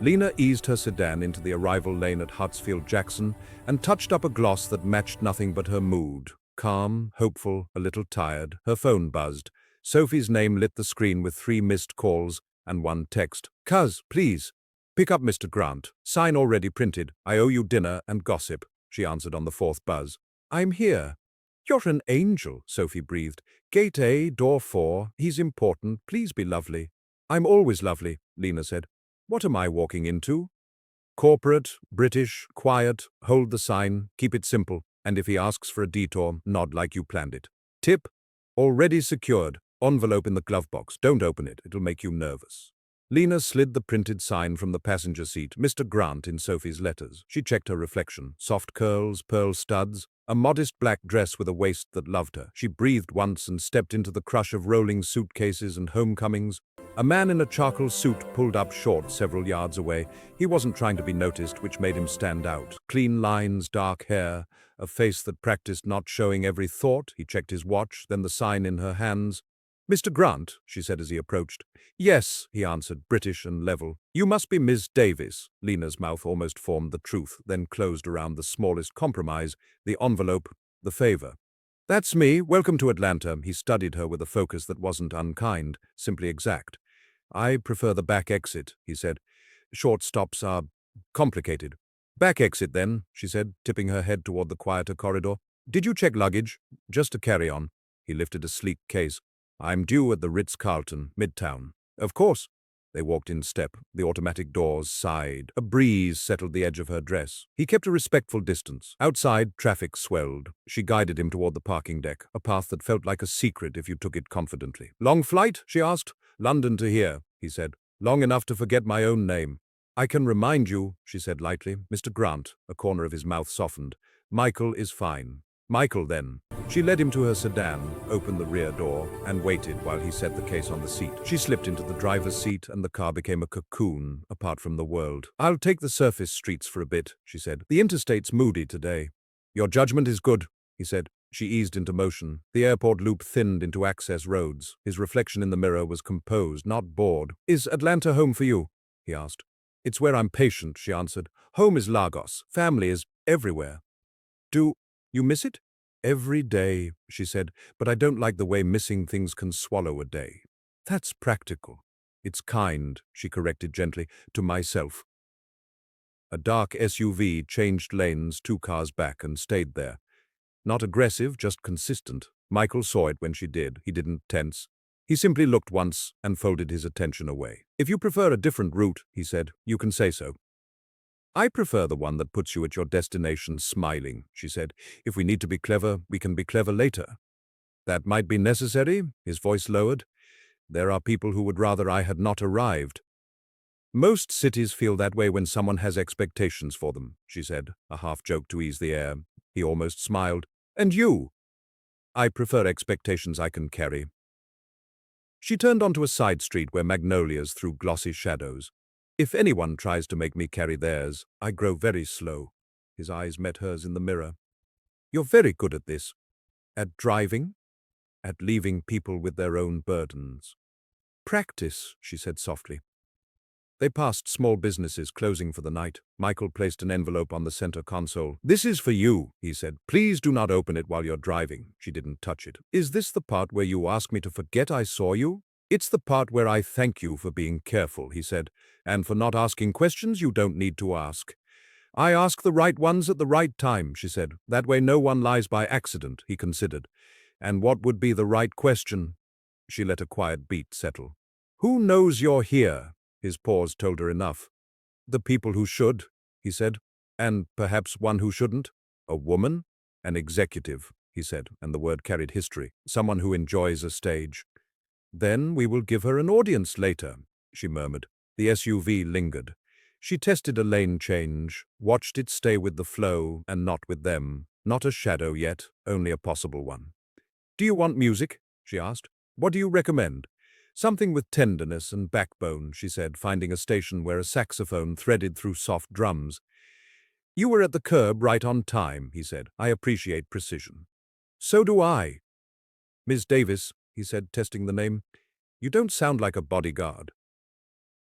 Lena eased her sedan into the arrival lane at Hartsfield-Jackson and touched up a gloss that matched nothing but her mood. Calm, hopeful, a little tired, her phone buzzed. Sophie's name lit the screen with 3 missed calls and 1 text. "Cuz, please, pick up Mr. Grant. Sign already printed. I owe you dinner and gossip," she answered on the 4th buzz. "I'm here." "You're an angel," Sophie breathed. "Gate A, door 4. He's important. Please be lovely." "I'm always lovely," Lena said. "What am I walking into?" "Corporate, British, quiet, hold the sign, keep it simple, and if he asks for a detour, nod like you planned it. Tip, already secured, envelope in the glove box, don't open it, it'll make you nervous." Lena slid the printed sign from the passenger seat, Mr. Grant in Sophie's letters. She checked her reflection, soft curls, pearl studs, a modest black dress with a waist that loved her. She breathed once and stepped into the crush of rolling suitcases and homecomings. A man in a charcoal suit pulled up short several yards away. He wasn't trying to be noticed, which made him stand out. Clean lines, dark hair, a face that practiced not showing every thought. He checked his watch, then the sign in her hands. "Mr. Grant," she said as he approached. "Yes," he answered, British and level. "You must be Miss Davis." Lena's mouth almost formed the truth, then closed around the smallest compromise, the envelope, the favor. "That's me. Welcome to Atlanta." He studied her with a focus that wasn't unkind, simply exact. "I prefer the back exit," he said. "Short stops are complicated." "Back exit, then," she said, tipping her head toward the quieter corridor. "Did you check luggage?" "Just to carry on." He lifted a sleek case. "I'm due at the Ritz-Carlton, Midtown." "Of course." They walked in step. The automatic doors sighed. A breeze settled the edge of her dress. He kept a respectful distance. Outside, traffic swelled. She guided him toward the parking deck, a path that felt like a secret if you took it confidently. "Long flight?" she asked. "London to here," he said. "Long enough to forget my own name." "I can remind you," she said lightly. "Mr. Grant," a corner of his mouth softened. "Michael is fine." "Michael, then." She led him to her sedan, opened the rear door, and waited while he set the case on the seat. She slipped into the driver's seat, and the car became a cocoon, apart from the world. "I'll take the surface streets for a bit," she said. "The interstate's moody today." "Your judgment is good," he said. She eased into motion. The airport loop thinned into access roads. His reflection in the mirror was composed, not bored. "Is Atlanta home for you?" he asked. "It's where I'm patient," she answered. "Home is Lagos. Family is everywhere." "Do you miss it?" "Every day," she said, "but I don't like the way missing things can swallow a day." "That's practical." "It's kind," she corrected gently, "to myself." A dark SUV changed lanes 2 cars back and stayed there. Not aggressive, just consistent. Michael saw it when she did. He didn't tense. He simply looked once and folded his attention away. "If you prefer a different route," he said, "you can say so." "I prefer the one that puts you at your destination smiling," she said. "If we need to be clever, we can be clever later." "That might be necessary," his voice lowered. "There are people who would rather I had not arrived." "Most cities feel that way when someone has expectations for them," she said, a half joke to ease the air. He almost smiled. "And you?" "I prefer expectations I can carry." She turned onto a side street where magnolias threw glossy shadows. "If anyone tries to make me carry theirs, I grow very slow." His eyes met hers in the mirror. "You're very good at this." "At driving?" "At leaving people with their own burdens." "Practice," she said softly. They passed small businesses closing for the night. Michael placed an envelope on the center console. "This is for you," he said. "Please do not open it while you're driving." She didn't touch it. "Is this the part where you ask me to forget I saw you?" "It's the part where I thank you for being careful," he said, "and for not asking questions you don't need to ask." "I ask the right ones at the right time," she said. "That way no one lies by accident," he considered. "And what would be the right question?" She let a quiet beat settle. "Who knows you're here?" His pause told her enough. "The people who should," he said. "And perhaps one who shouldn't." "A woman?" "An executive," he said, and the word carried history. "Someone who enjoys a stage." "Then we will give her an audience later," she murmured. The SUV lingered. She tested a lane change, watched it stay with the flow and not with them. Not a shadow yet, only a possible one. "Do you want music?" she asked. "What do you recommend?" "Something with tenderness and backbone," she said, finding a station where a saxophone threaded through soft drums. "You were at the curb right on time," he said. "I appreciate precision." "So do I." "Miss Davis," he said, testing the name. "You don't sound like a bodyguard."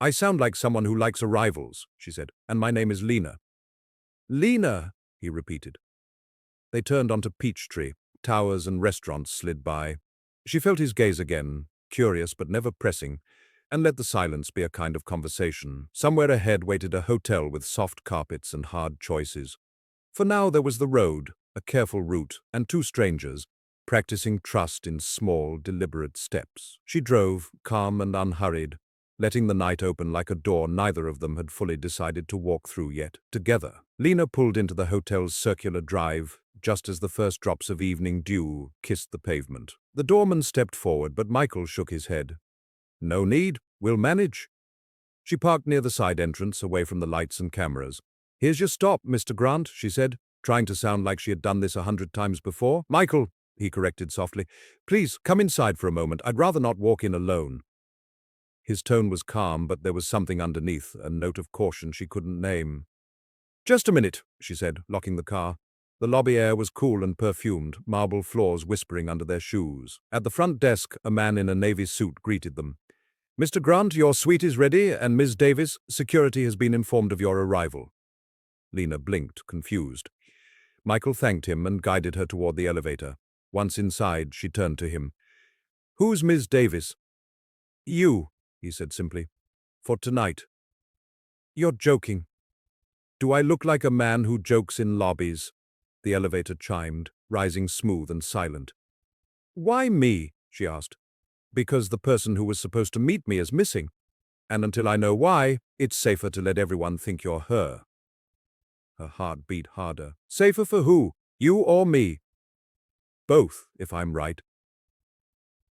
I sound like someone who likes arrivals, she said, and my name is Lena. Lena, he repeated. They turned onto Peachtree. Towers and restaurants slid by. She felt his gaze again, curious but never pressing, and let the silence be a kind of conversation. Somewhere ahead waited a hotel with soft carpets and hard choices. For now there was the road, a careful route, and two strangers, practicing trust in small, deliberate steps. She drove, calm and unhurried, letting the night open like a door neither of them had fully decided to walk through yet. Together, Lena pulled into the hotel's circular drive, just as the first drops of evening dew kissed the pavement. The doorman stepped forward, but Michael shook his head. No need, we'll manage. She parked near the side entrance, away from the lights and cameras. Here's your stop, Mr. Grant, she said, trying to sound like she had done this 100 times before. Michael, he corrected softly, please come inside for a moment. I'd rather not walk in alone. His tone was calm, but there was something underneath, a note of caution she couldn't name. Just a minute, she said, locking the car. The lobby air was cool and perfumed, marble floors whispering under their shoes. At the front desk, a man in a navy suit greeted them. Mr. Grant, your suite is ready, and Ms. Davis, security has been informed of your arrival. Lena blinked, confused. Michael thanked him and guided her toward the elevator. Once inside, she turned to him. Who's Ms. Davis? You, he said simply. For tonight. You're joking. Do I look like a man who jokes in lobbies? The elevator chimed, rising smooth and silent. Why me? She asked. Because the person who was supposed to meet me is missing. And until I know why, it's safer to let everyone think you're her. Her heart beat harder. Safer for who? You or me? Both, if I'm right.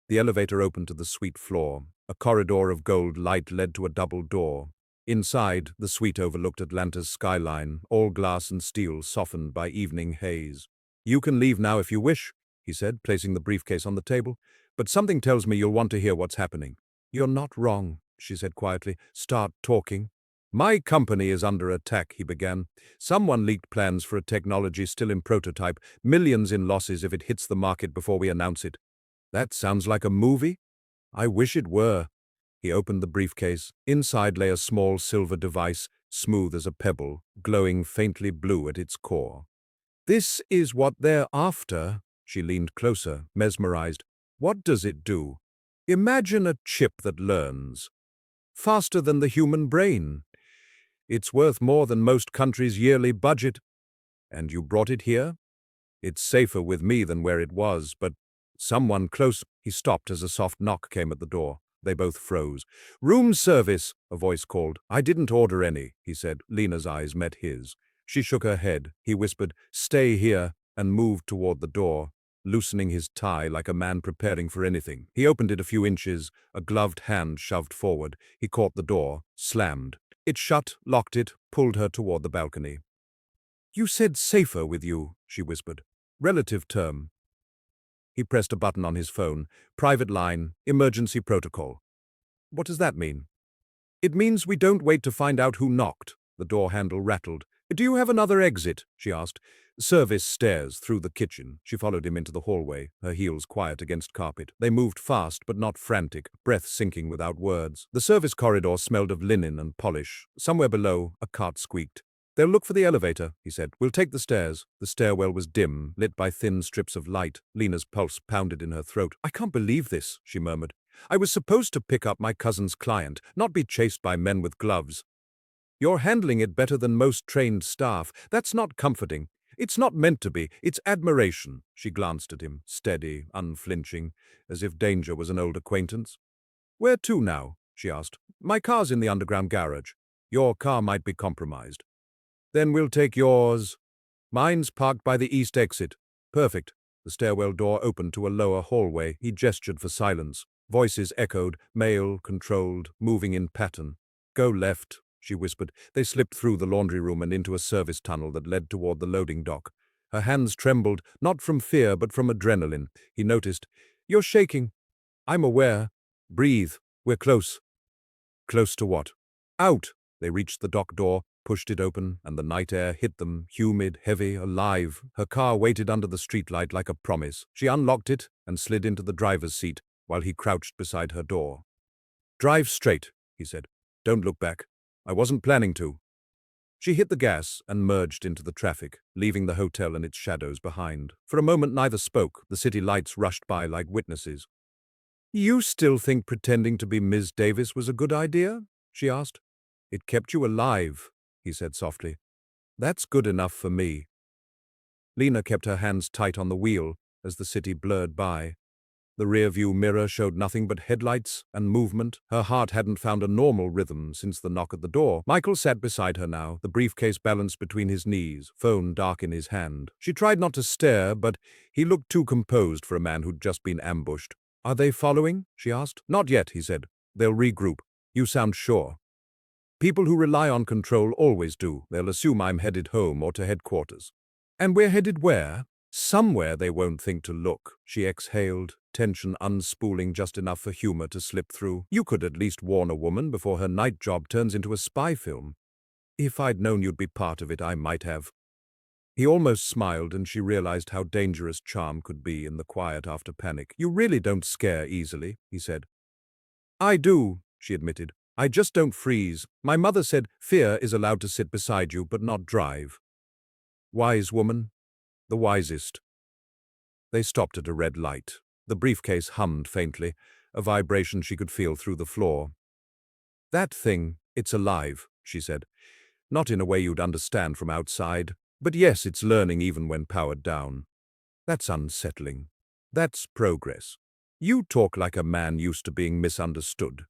The elevator opened to the suite floor. A corridor of gold light led to a double door. Inside, the suite overlooked Atlanta's skyline, all glass and steel softened by evening haze. You can leave now if you wish, he said, placing the briefcase on the table. But something tells me you'll want to hear what's happening. You're not wrong, she said quietly. Start talking. My company is under attack, he began. Someone leaked plans for a technology still in prototype, millions in losses if it hits the market before we announce it. That sounds like a movie? I wish it were. He opened the briefcase. Inside lay a small silver device, smooth as a pebble, glowing faintly blue at its core. This is what they're after. She leaned closer, mesmerized. What does it do? Imagine a chip that learns. Faster than the human brain. It's worth more than most countries' yearly budget. And you brought it here? It's safer with me than where it was, but someone close. He stopped as a soft knock came at the door. They both froze. Room service, a voice called. I didn't order any, he said. Lena's eyes met his. She shook her head. He whispered, stay here, and moved toward the door, loosening his tie like a man preparing for anything. He opened it a few inches, a gloved hand shoved forward. He caught the door, slammed. It shut, locked it, pulled her toward the balcony. You said safer with you, she whispered. Relative term. He pressed a button on his phone. Private line, emergency protocol. What does that mean? It means we don't wait to find out who knocked. The door handle rattled. Do you have another exit? She asked. Service stairs through the kitchen. She followed him into the hallway, her heels quiet against carpet. They moved fast but not frantic, breath sinking without words. The service corridor smelled of linen and polish. Somewhere below, a cart squeaked. They'll look for the elevator, he said. We'll take the stairs. The stairwell was dim, lit by thin strips of light. Lena's pulse pounded in her throat. I can't believe this, she murmured. I was supposed to pick up my cousin's client, not be chased by men with gloves. You're handling it better than most trained staff. That's not comforting. It's not meant to be. It's admiration. She glanced at him, steady, unflinching, as if danger was an old acquaintance. Where to now? She asked. My car's in the underground garage. Your car might be compromised. Then we'll take yours. Mine's parked by the east exit. Perfect. The stairwell door opened to a lower hallway. He gestured for silence. Voices echoed, male, controlled, moving in pattern. Go left, she whispered. They slipped through the laundry room and into a service tunnel that led toward the loading dock. Her hands trembled, not from fear but from adrenaline. He noticed. You're shaking. I'm aware. Breathe. We're close. Close to what? Out. They reached the dock door, pushed it open, and the night air hit them, humid, heavy, alive. Her car waited under the streetlight like a promise. She unlocked it and slid into the driver's seat while he crouched beside her door. Drive straight, he said. Don't look back. I wasn't planning to. She hit the gas and merged into the traffic, leaving the hotel and its shadows behind. For a moment neither spoke. The city lights rushed by like witnesses. You still think pretending to be Ms. Davis was a good idea? She asked. It kept you alive, he said softly. That's good enough for me. Lena kept her hands tight on the wheel as the city blurred by. The rearview mirror showed nothing but headlights and movement. Her heart hadn't found a normal rhythm since the knock at the door. Michael sat beside her now, the briefcase balanced between his knees, phone dark in his hand. She tried not to stare, but he looked too composed for a man who'd just been ambushed. Are they following? She asked. Not yet, he said. They'll regroup. You sound sure. People who rely on control always do. They'll assume I'm headed home or to headquarters. And we're headed where? Somewhere they won't think to look. She exhaled, tension unspooling just enough for humor to slip through. You could at least warn a woman before her night job turns into a spy film. If I'd known you'd be part of it, I might have. He almost smiled, and she realized how dangerous charm could be in the quiet after panic. You really don't scare easily, he said. I do, she admitted. I just don't freeze. My mother said fear is allowed to sit beside you, but not drive. Wise woman. The wisest. They stopped at a red light. The briefcase hummed faintly, a vibration she could feel through the floor. That thing, it's alive, she said. Not in a way you'd understand from outside, but yes, it's learning even when powered down. That's unsettling. That's progress. You talk like a man used to being misunderstood.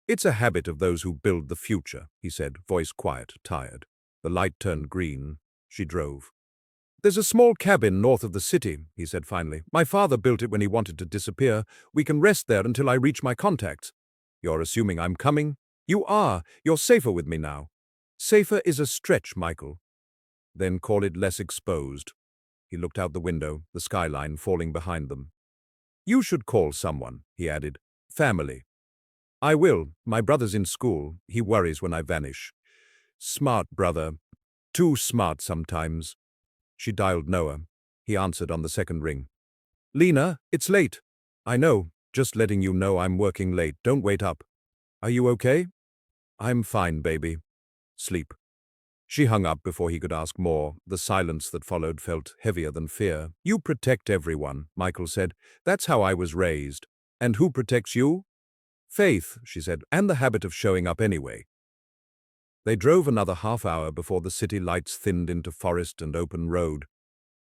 It's a habit of those who build the future, he said, voice quiet, tired. The light turned green. She drove. There's a small cabin north of the city, he said finally. My father built it when he wanted to disappear. We can rest there until I reach my contacts. You're assuming I'm coming? You are. You're safer with me now. Safer is a stretch, Michael. Then call it less exposed. He looked out the window, the skyline falling behind them. You should call someone, he added. Family. I will. My brother's in school. He worries when I vanish. Smart brother. Too smart sometimes. She dialed Noah. He answered on the second ring. Lena, it's late. I know. Just letting you know I'm working late. Don't wait up. Are you okay? I'm fine, baby. Sleep. She hung up before he could ask more. The silence that followed felt heavier than fear. You protect everyone, Michael said. That's how I was raised. And who protects you? Faith, she said, and the habit of showing up anyway. They drove another half hour before the city lights thinned into forest and open road.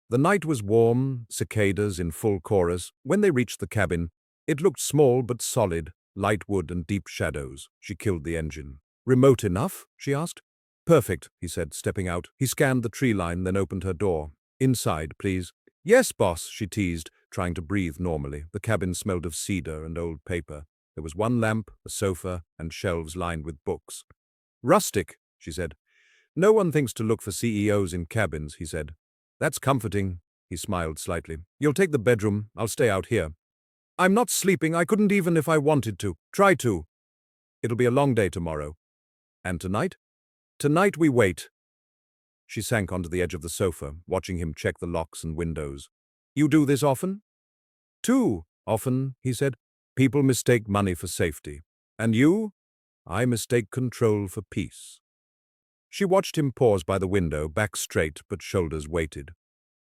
The night was warm, cicadas in full chorus. When they reached the cabin, it looked small but solid, light wood and deep shadows. She killed the engine. Remote enough? She asked. Perfect, he said, stepping out. He scanned the tree line, then opened her door. Inside, please. Yes, boss, she teased, trying to breathe normally. The cabin smelled of cedar and old paper. There was one lamp, a sofa, and shelves lined with books. Rustic, she said. No one thinks to look for CEOs in cabins, he said. That's comforting, he smiled slightly. You'll take the bedroom, I'll stay out here. I'm not sleeping, I couldn't even if I wanted to. Try to. It'll be a long day tomorrow. And tonight? Tonight we wait. She sank onto the edge of the sofa, watching him check the locks and windows. You do this often? Too often, he said. People mistake money for safety. And you? I mistake control for peace. She watched him pause by the window, back straight but shoulders weighted.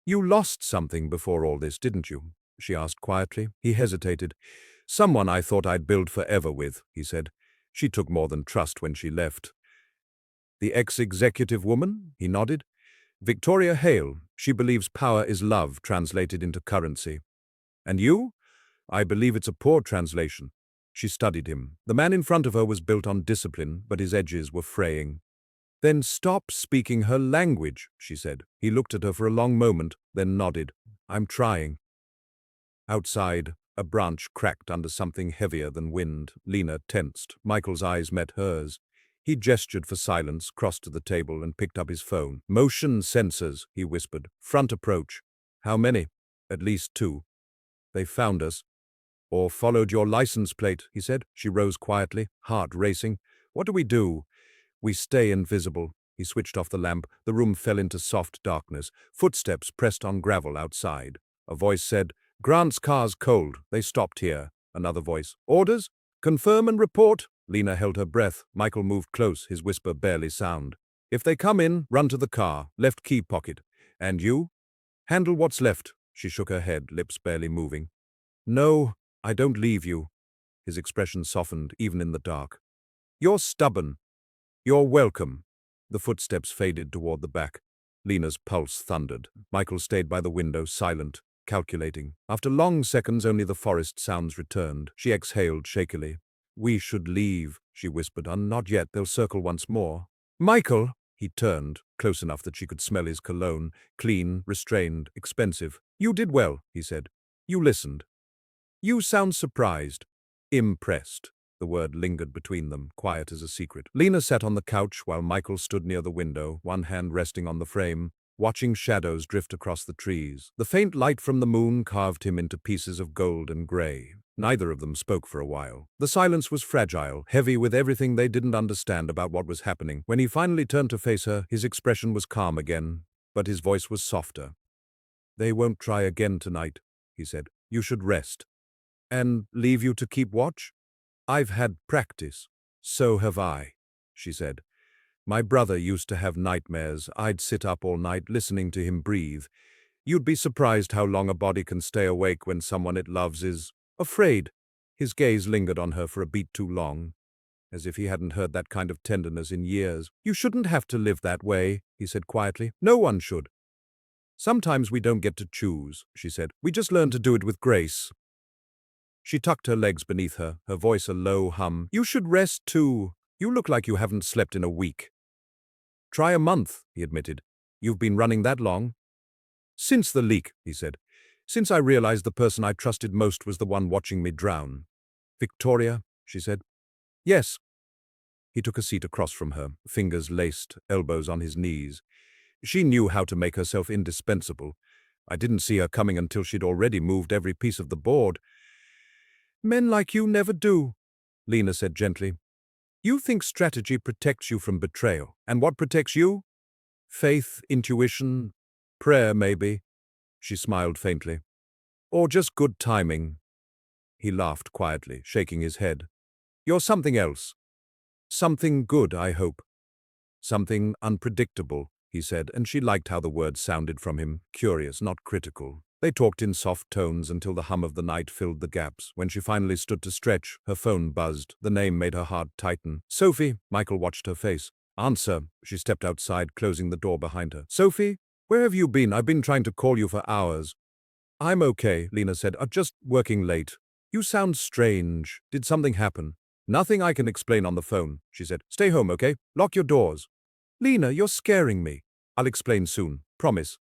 You lost something before all this, didn't you? She asked quietly. He hesitated. Someone I thought I'd build forever with, he said. She took more than trust when she left. The ex-executive woman? He nodded. Victoria Hale. She believes power is love translated into currency. And you? I believe it's a poor translation. She studied him. The man in front of her was built on discipline, but his edges were fraying. Then stop speaking her language, she said. He looked at her for a long moment, then nodded. I'm trying. Outside, a branch cracked under something heavier than wind. Lena tensed. Michael's eyes met hers. He gestured for silence, crossed to the table, and picked up his phone. Motion sensors, he whispered. Front approach. How many? At least 2. They found us. Or followed your license plate, he said. She rose quietly, heart racing. What do we do? We stay invisible. He switched off the lamp. The room fell into soft darkness. Footsteps pressed on gravel outside. A voice said, Grant's car's cold. They stopped here. Another voice. Orders? Confirm and report. Lena held her breath. Michael moved close, his whisper barely sound. If they come in, run to the car, left key pocket. And you? Handle what's left. She shook her head, lips barely moving. No, I don't leave you. His expression softened, even in the dark. You're stubborn. You're welcome. The footsteps faded toward the back. Lena's pulse thundered. Michael stayed by the window, silent, calculating. After long seconds, only the forest sounds returned. She exhaled shakily. We should leave, she whispered. Not yet, they'll circle once more. Michael! He turned, close enough that she could smell his cologne, clean, restrained, expensive. You did well, he said. You listened. You sound surprised. Impressed. The word lingered between them, quiet as a secret. Lena sat on the couch while Michael stood near the window, one hand resting on the frame, watching shadows drift across the trees. The faint light from the moon carved him into pieces of gold and gray. Neither of them spoke for a while. The silence was fragile, heavy with everything they didn't understand about what was happening. When he finally turned to face her, his expression was calm again, but his voice was softer. They won't try again tonight, he said. You should rest. And leave you to keep watch? I've had practice. So have I, she said. My brother used to have nightmares. I'd sit up all night listening to him breathe. You'd be surprised how long a body can stay awake when someone it loves is afraid. His gaze lingered on her for a beat too long, as if he hadn't heard that kind of tenderness in years. You shouldn't have to live that way, he said quietly. No one should. Sometimes we don't get to choose, she said. We just learn to do it with grace. She tucked her legs beneath her, her voice a low hum. You should rest too. You look like you haven't slept in a week. Try a month, he admitted. You've been running that long? Since the leak, he said. Since I realized the person I trusted most was the one watching me drown. Victoria, she said. Yes. He took a seat across from her, fingers laced, elbows on his knees. She knew how to make herself indispensable. I didn't see her coming until she'd already moved every piece of the board. Men like you never do, Lena said gently. You think strategy protects you from betrayal. And what protects you? Faith, intuition, prayer maybe. She smiled faintly. Or just good timing. He laughed quietly, shaking his head. You're something else. Something good, I hope. Something unpredictable, he said, and she liked how the words sounded from him, curious, not critical. They talked in soft tones until the hum of the night filled the gaps. When she finally stood to stretch, her phone buzzed. The name made her heart tighten. Sophie, Michael watched her face. Answer. She stepped outside, closing the door behind her. Sophie, where have you been? I've been trying to call you for hours. I'm okay, Lena said. Just working late. You sound strange. Did something happen? Nothing I can explain on the phone, she said. Stay home, okay? Lock your doors. Lena, you're scaring me. I'll explain soon. Promise.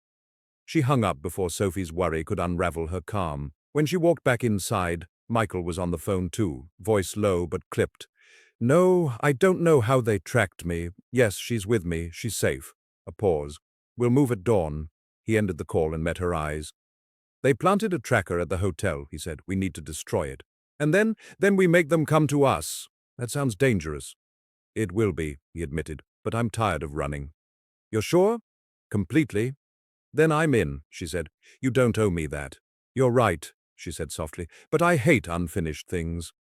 She hung up before Sophie's worry could unravel her calm. When she walked back inside, Michael was on the phone too, voice low but clipped. No, I don't know how they tracked me. Yes, she's with me. She's safe. A pause. We'll move at dawn. He ended the call and met her eyes. They planted a tracker at the hotel, he said. We need to destroy it. And then we make them come to us. That sounds dangerous. It will be, he admitted, but I'm tired of running. You're sure? Completely. Then I'm in, she said. You don't owe me that. You're right, she said softly, but I hate unfinished things.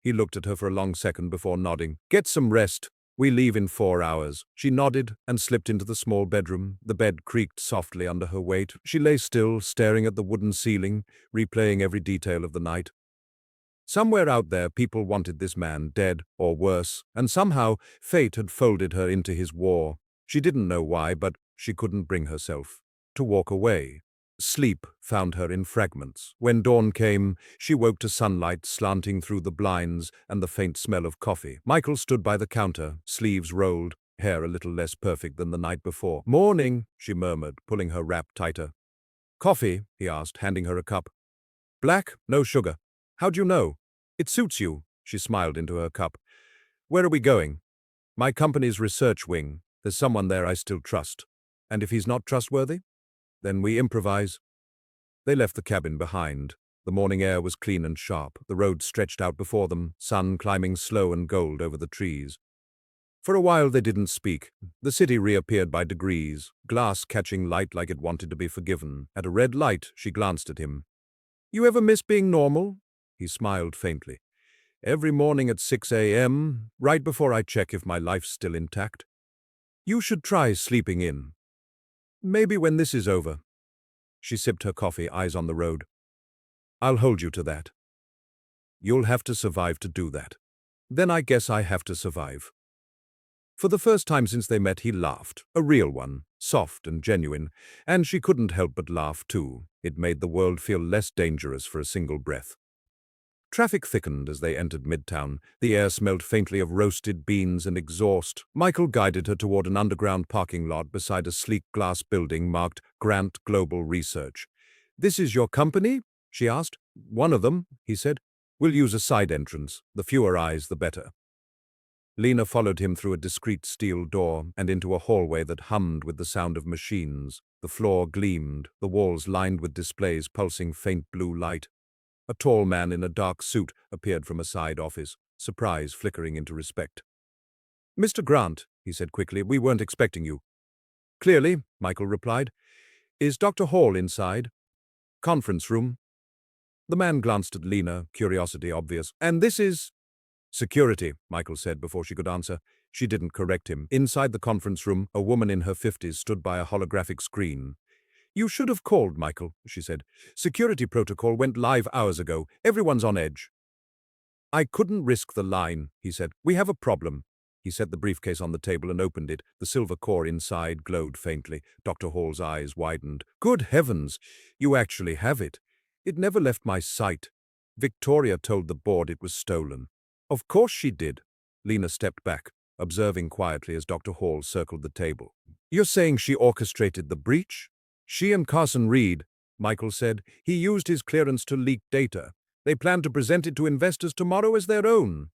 He looked at her for a long second before nodding. Get some rest. We leave in 4 hours. She nodded and slipped into the small bedroom. The bed creaked softly under her weight. She lay still, staring at the wooden ceiling, replaying every detail of the night. Somewhere out there, people wanted this man dead or worse, and somehow fate had folded her into his war. She didn't know why, but she couldn't bring herself to walk away. Sleep found her in fragments. When dawn came, she woke to sunlight slanting through the blinds and the faint smell of coffee. Michael stood by the counter, sleeves rolled, hair a little less perfect than the night before. Morning, she murmured, pulling her wrap tighter. Coffee, he asked, handing her a cup. Black, no sugar. How'd you know? It suits you, she smiled into her cup. Where are we going? My company's research wing. There's someone there I still trust. And if he's not trustworthy? Then we improvise. They left the cabin behind. The morning air was clean and sharp. The road stretched out before them, sun climbing slow and gold over the trees. For a while they didn't speak. The city reappeared by degrees, glass catching light like it wanted to be forgiven. At a red light, she glanced at him. You ever miss being normal? He smiled faintly. Every morning at 6 a.m., right before I check if my life's still intact. You should try sleeping in. Maybe when this is over. She sipped her coffee, eyes on the road. I'll hold you to that. You'll have to survive to do that. Then I guess I have to survive. For the first time since they met, he laughed, a real one, soft and genuine, and she couldn't help but laugh too. It made the world feel less dangerous for a single breath. Traffic thickened as they entered Midtown. The air smelled faintly of roasted beans and exhaust. Michael guided her toward an underground parking lot beside a sleek glass building marked Grant Global Research. "This is your company?" she asked. "One of them," he said. "We'll use a side entrance. The fewer eyes, the better." Lena followed him through a discreet steel door and into a hallway that hummed with the sound of machines. The floor gleamed, the walls lined with displays pulsing faint blue light. A tall man in a dark suit appeared from a side office, surprise flickering into respect. "Mr. Grant," he said quickly, "we weren't expecting you." "Clearly," Michael replied. "Is Dr. Hall inside?" "Conference room." The man glanced at Lena, curiosity obvious. "And this is—" "Security," Michael said before she could answer. She didn't correct him. Inside the conference room, a woman in her 50s stood by a holographic screen. "You should have called, Michael," she said. "Security protocol went live hours ago. Everyone's on edge." "I couldn't risk the line," he said. "We have a problem." He set the briefcase on the table and opened it. The silver core inside glowed faintly. Dr. Hall's eyes widened. "Good heavens, you actually have it. It never left my sight. Victoria told the board it was stolen." "Of course she did." Lena stepped back, observing quietly as Dr. Hall circled the table. "You're saying she orchestrated the breach?" "She and Carson Reed," Michael said. "He used his clearance to leak data. They plan to present it to investors tomorrow as their own."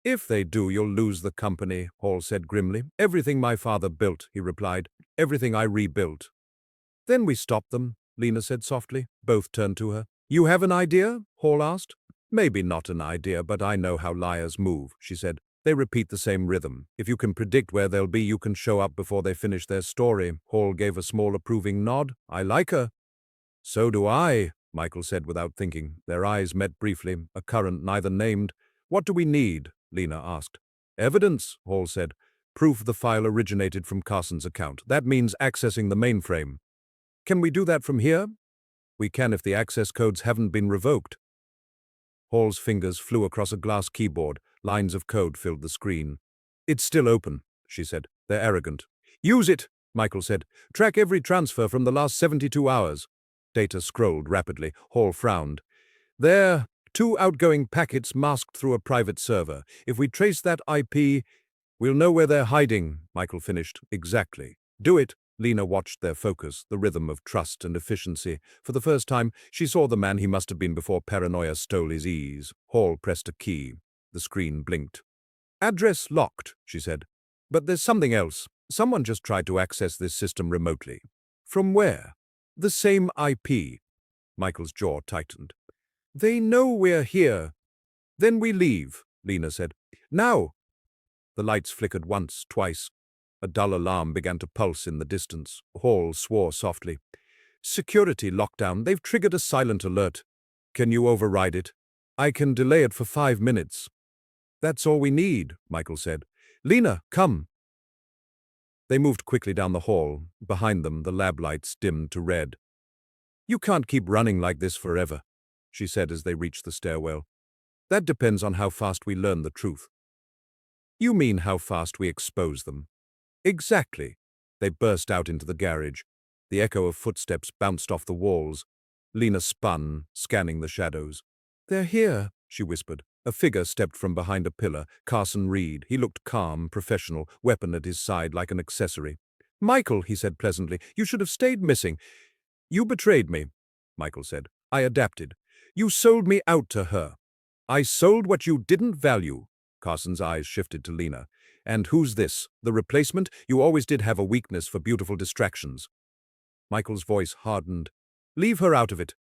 "If they do, you'll lose the company," Hall said grimly. "Everything my father built," he replied. "Everything I rebuilt." "Then we stop them," Lena said softly. Both turned to her. "You have an idea?" Hall asked. "Maybe not an idea, but I know how liars move," she said. "They repeat the same rhythm. If you can predict where they'll be, you can show up before they finish their story." Hall gave a small approving nod. "I like her." "So do I," Michael said without thinking. Their eyes met briefly, a current neither named. "What do we need?" Lena asked. "Evidence," Hall said. "Proof the file originated from Carson's account. That means accessing the mainframe." "Can we do that from here?" "We can if the access codes haven't been revoked." Hall's fingers flew across a glass keyboard. Lines of code filled the screen. "It's still open," she said. "They're arrogant." "Use it," Michael said. "Track every transfer from the last 72 hours. Data scrolled rapidly. Hall frowned. "There, 2 outgoing packets masked through a private server. If we trace that IP, we'll know where they're hiding," Michael finished. "Exactly. Do it." Lena watched their focus, the rhythm of trust and efficiency. For the first time, she saw the man he must have been before paranoia stole his ease. Hall pressed a key. The screen blinked. "Address locked," she said. "But there's something else. Someone just tried to access this system remotely." "From where?" "The same IP." Michael's jaw tightened. "They know we're here." "Then we leave," Lena said. "Now." The lights flickered once, twice. A dull alarm began to pulse in the distance. Hall swore softly. "Security lockdown. They've triggered a silent alert." "Can you override it?" "I can delay it for 5 minutes." "That's all we need," Michael said. "Lena, come." They moved quickly down the hall. Behind them, the lab lights dimmed to red. "You can't keep running like this forever," she said as they reached the stairwell. "That depends on how fast we learn the truth." "You mean how fast we expose them?" "Exactly." They burst out into the garage. The echo of footsteps bounced off the walls. Lena spun, scanning the shadows. "They're here," she whispered. A figure stepped from behind a pillar. Carson Reed. He looked calm, professional, weapon at his side like an accessory. "Michael," he said pleasantly, "you should have stayed missing." "You betrayed me," Michael said. "I adapted. You sold me out to her." "I sold what you didn't value." Carson's eyes shifted to Lena. "And who's this? The replacement? You always did have a weakness for beautiful distractions." Michael's voice hardened. "Leave her out of it."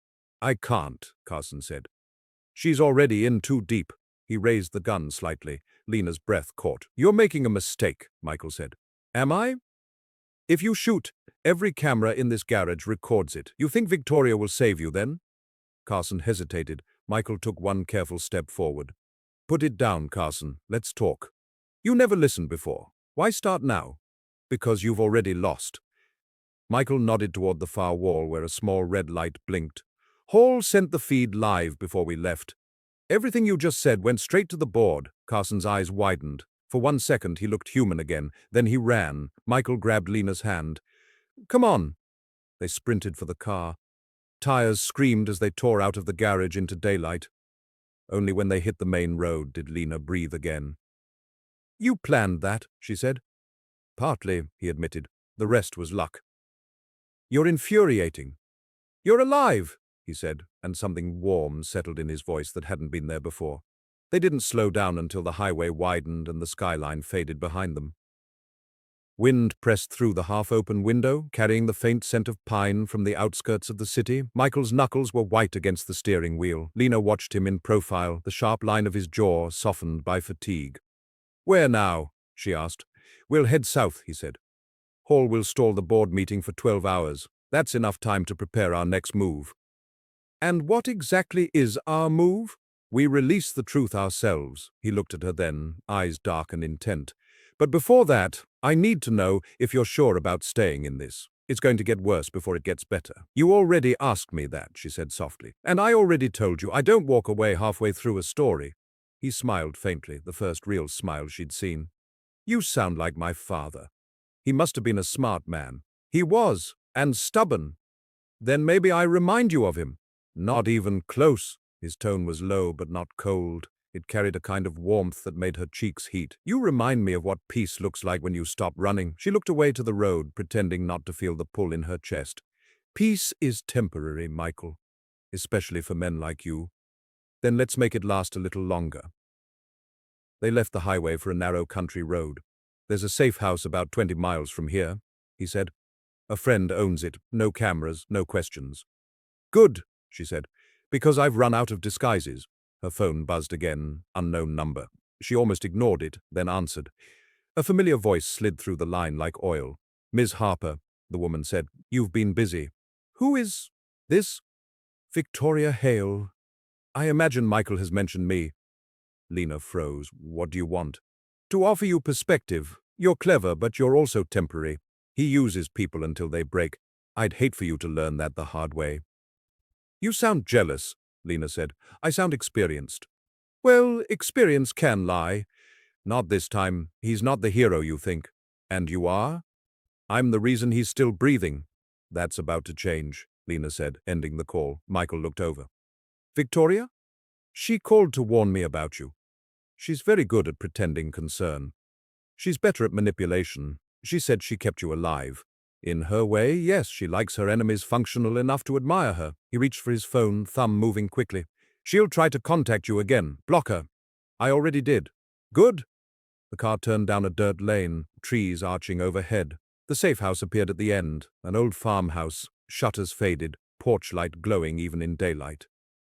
"I can't," Carson said. "She's already in too deep." He raised the gun slightly. Lena's breath caught. "You're making a mistake," Michael said. "Am I?" "If you shoot, every camera in this garage records it. You think Victoria will save you then?" Carson hesitated. Michael took one careful step forward. Put it down, Carson. Let's talk. You never listened before. Why start now? Because you've already lost. Michael nodded toward the far wall where a small red light blinked. Hall sent the feed live before we left. Everything you just said went straight to the board. Carson's eyes widened. For 1 second, he looked human again. Then he ran. Michael grabbed Lena's hand. Come on. They sprinted for the car. Tires screamed as they tore out of the garage into daylight. Only when they hit the main road did Lena breathe again. You planned that, she said. Partly, he admitted. The rest was luck. You're infuriating. You're alive, he said, and something warm settled in his voice that hadn't been there before. They didn't slow down until the highway widened and the skyline faded behind them. Wind pressed through the half-open window, carrying the faint scent of pine from the outskirts of the city. Michael's knuckles were white against the steering wheel. Lena watched him in profile, the sharp line of his jaw softened by fatigue. Where now? She asked. We'll head south, he said. Hall will stall the board meeting for 12 hours. That's enough time to prepare our next move. And what exactly is our move? We release the truth ourselves. He looked at her then, eyes dark and intent. But before that, I need to know if you're sure about staying in this. It's going to get worse before it gets better. You already asked me that, she said softly. And I already told you I don't walk away halfway through a story. He smiled faintly, the first real smile she'd seen. You sound like my father. He must have been a smart man. He was, and stubborn. Then maybe I remind you of him. Not even close. His tone was low but not cold. It carried a kind of warmth that made her cheeks heat. You remind me of what peace looks like when you stop running. She looked away to the road, pretending not to feel the pull in her chest. Peace is temporary, Michael, especially for men like you. Then let's make it last a little longer. They left the highway for a narrow country road. There's a safe house about 20 miles from here, he said. A friend owns it. No cameras, no questions. Good, she said, because I've run out of disguises. Her phone buzzed again, unknown number. She almost ignored it, then answered. A familiar voice slid through the line like oil. Ms. Harper, the woman said, you've been busy. Who is this? Victoria Hale. I imagine Michael has mentioned me. Lena froze. What do you want? To offer you perspective. You're clever, but you're also temporary. He uses people until they break. I'd hate for you to learn that the hard way. You sound jealous, Lena said. I sound experienced. Well, experience can lie. Not this time. He's not the hero you think. And you are? I'm the reason he's still breathing. That's about to change, Lena said, ending the call. Michael looked over. Victoria? She called to warn me about you. She's very good at pretending concern. She's better at manipulation. She said she kept you alive. In her way, yes, she likes her enemies functional enough to admire her. He reached for his phone, thumb moving quickly. She'll try to contact you again. Block her. I already did. Good. The car turned down a dirt lane, trees arching overhead. The safe house appeared at the end, an old farmhouse, shutters faded, porch light glowing even in daylight.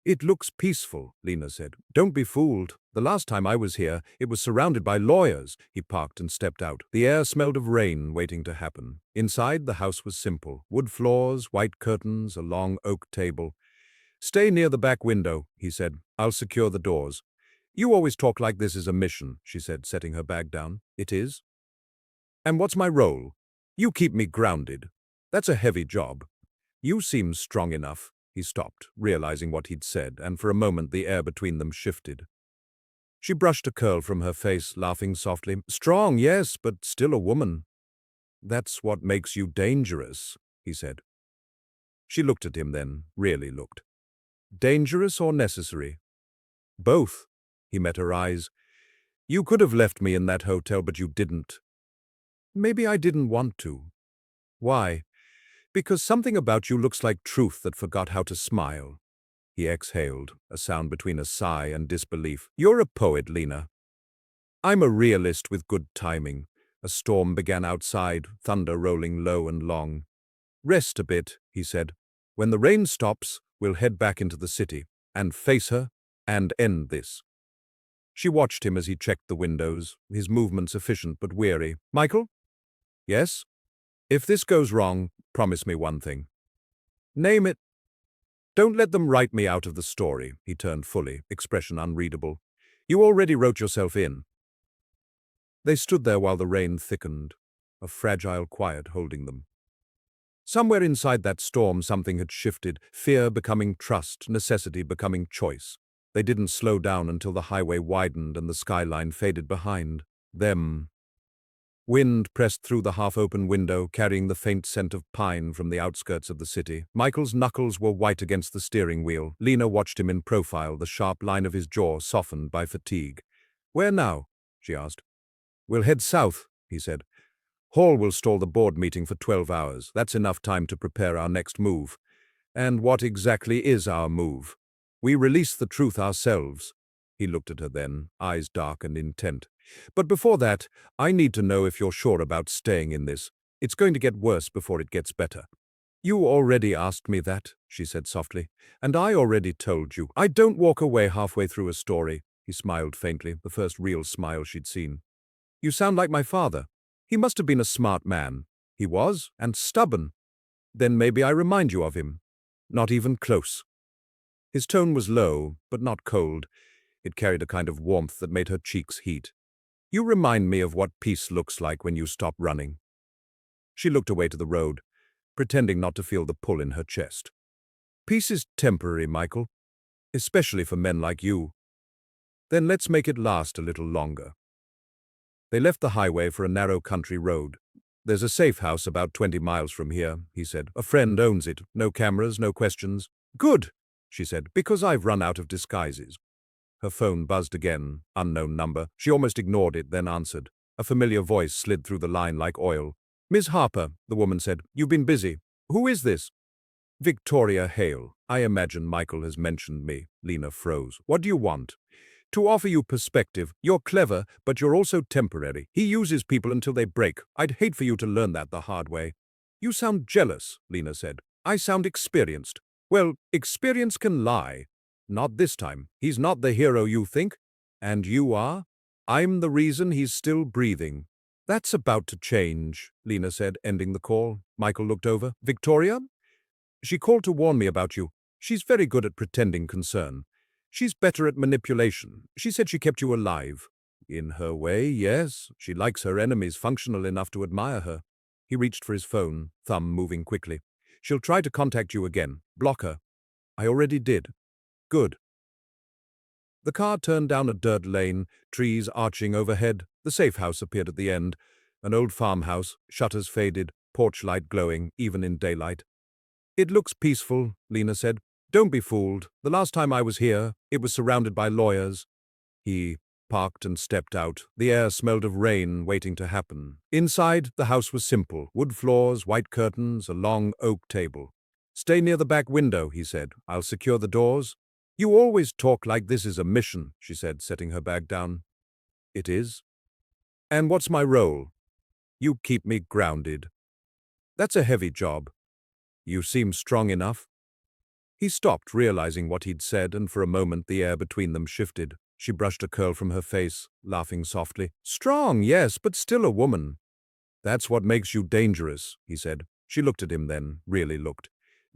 It looks peaceful, Lena said. Don't be fooled. The last time I was here, it was surrounded by lawyers. He parked and stepped out. The air smelled of rain waiting to happen. Inside, the house was simple. Wood floors, white curtains, a long oak table. Stay near the back window, he said. I'll secure the doors. You always talk like this is a mission, she said, setting her bag down. It is. And what's my role? You keep me grounded. That's a heavy job. You seem strong enough. He stopped, realizing what he'd said, and for a moment the air between them shifted. She brushed a curl from her face, laughing softly. Strong, yes, but still a woman. That's what makes you dangerous, he said. She looked at him then, really looked. Dangerous or necessary? Both. He met her eyes. You could have left me in that hotel, but you didn't. Maybe I didn't want to. Why? Because something about you looks like truth that forgot how to smile. He exhaled, a sound between a sigh and disbelief. You're a poet, Lena. I'm a realist with good timing. A storm began outside, thunder rolling low and long. Rest a bit, he said. When the rain stops, we'll head back into the city, and face her, and end this. She watched him as he checked the windows, his movements efficient but weary. Michael? Yes? If this goes wrong, promise me one thing. Name it. Don't let them write me out of the story, he turned fully, expression unreadable. You already wrote yourself in. They stood there while the rain thickened, a fragile quiet holding them. Somewhere inside that storm something had shifted, fear becoming trust, necessity becoming choice. They didn't slow down until the highway widened and the skyline faded behind them. Wind pressed through the half-open window, carrying the faint scent of pine from the outskirts of the city. Michael's knuckles were white against the steering wheel. Lena watched him in profile, the sharp line of his jaw softened by fatigue. "Where now?" she asked. "We'll head south," he said. "Hall will stall the board meeting for 12 hours. That's enough time to prepare our next move." "And what exactly is our move?" "We release the truth ourselves." He looked at her then, eyes dark and intent. "But before that, I need to know if you're sure about staying in this. It's going to get worse before it gets better." "You already asked me that," she said softly. "And I already told you. I don't walk away halfway through a story." He smiled faintly, the first real smile she'd seen. "You sound like my father. He must have been a smart man." "He was, and stubborn." "Then maybe I remind you of him." "Not even close." His tone was low, but not cold. It carried a kind of warmth that made her cheeks heat. "You remind me of what peace looks like when you stop running." She looked away to the road, pretending not to feel the pull in her chest. "Peace is temporary, Michael, especially for men like you." "Then let's make it last a little longer." They left the highway for a narrow country road. "There's a safe house about 20 miles from here," he said. "A friend owns it. No cameras, no questions." "Good," she said, "because I've run out of disguises." Her phone buzzed again, unknown number. She almost ignored it, then answered. A familiar voice slid through the line like oil. "Miss Harper," the woman said. "You've been busy. Who is this?" "Victoria Hale. I imagine Michael has mentioned me." Lena froze. "What do you want?" "To offer you perspective. You're clever, but you're also temporary. He uses people until they break. I'd hate for you to learn that the hard way." "You sound jealous," Lena said. "I sound experienced." "Well, experience can lie." "Not this time. He's not the hero you think." "And you are?" "I'm the reason he's still breathing." "That's about to change," Lena said, ending the call. Michael looked over. "Victoria? She called to warn me about you. She's very good at pretending concern. She's better at manipulation. She said she kept you alive." "In her way, yes. She likes her enemies functional enough to admire her." He reached for his phone, thumb moving quickly. "She'll try to contact you again. Block her." "I already did." "Good." The car turned down a dirt lane, trees arching overhead. The safe house appeared at the end. An old farmhouse, shutters faded, porch light glowing, even in daylight. "It looks peaceful," Lena said. "Don't be fooled. The last time I was here, it was surrounded by lawyers." He parked and stepped out. The air smelled of rain waiting to happen. Inside, the house was simple. Wood floors, white curtains, a long oak table. "Stay near the back window," he said. "I'll secure the doors." "You always talk like this is a mission," she said, setting her bag down. "It is." "And what's my role?" "You keep me grounded." "That's a heavy job." "You seem strong enough." He stopped, realizing what he'd said, and for a moment the air between them shifted. She brushed a curl from her face, laughing softly. "Strong, yes, but still a woman." "That's what makes you dangerous," he said. She looked at him then, really looked.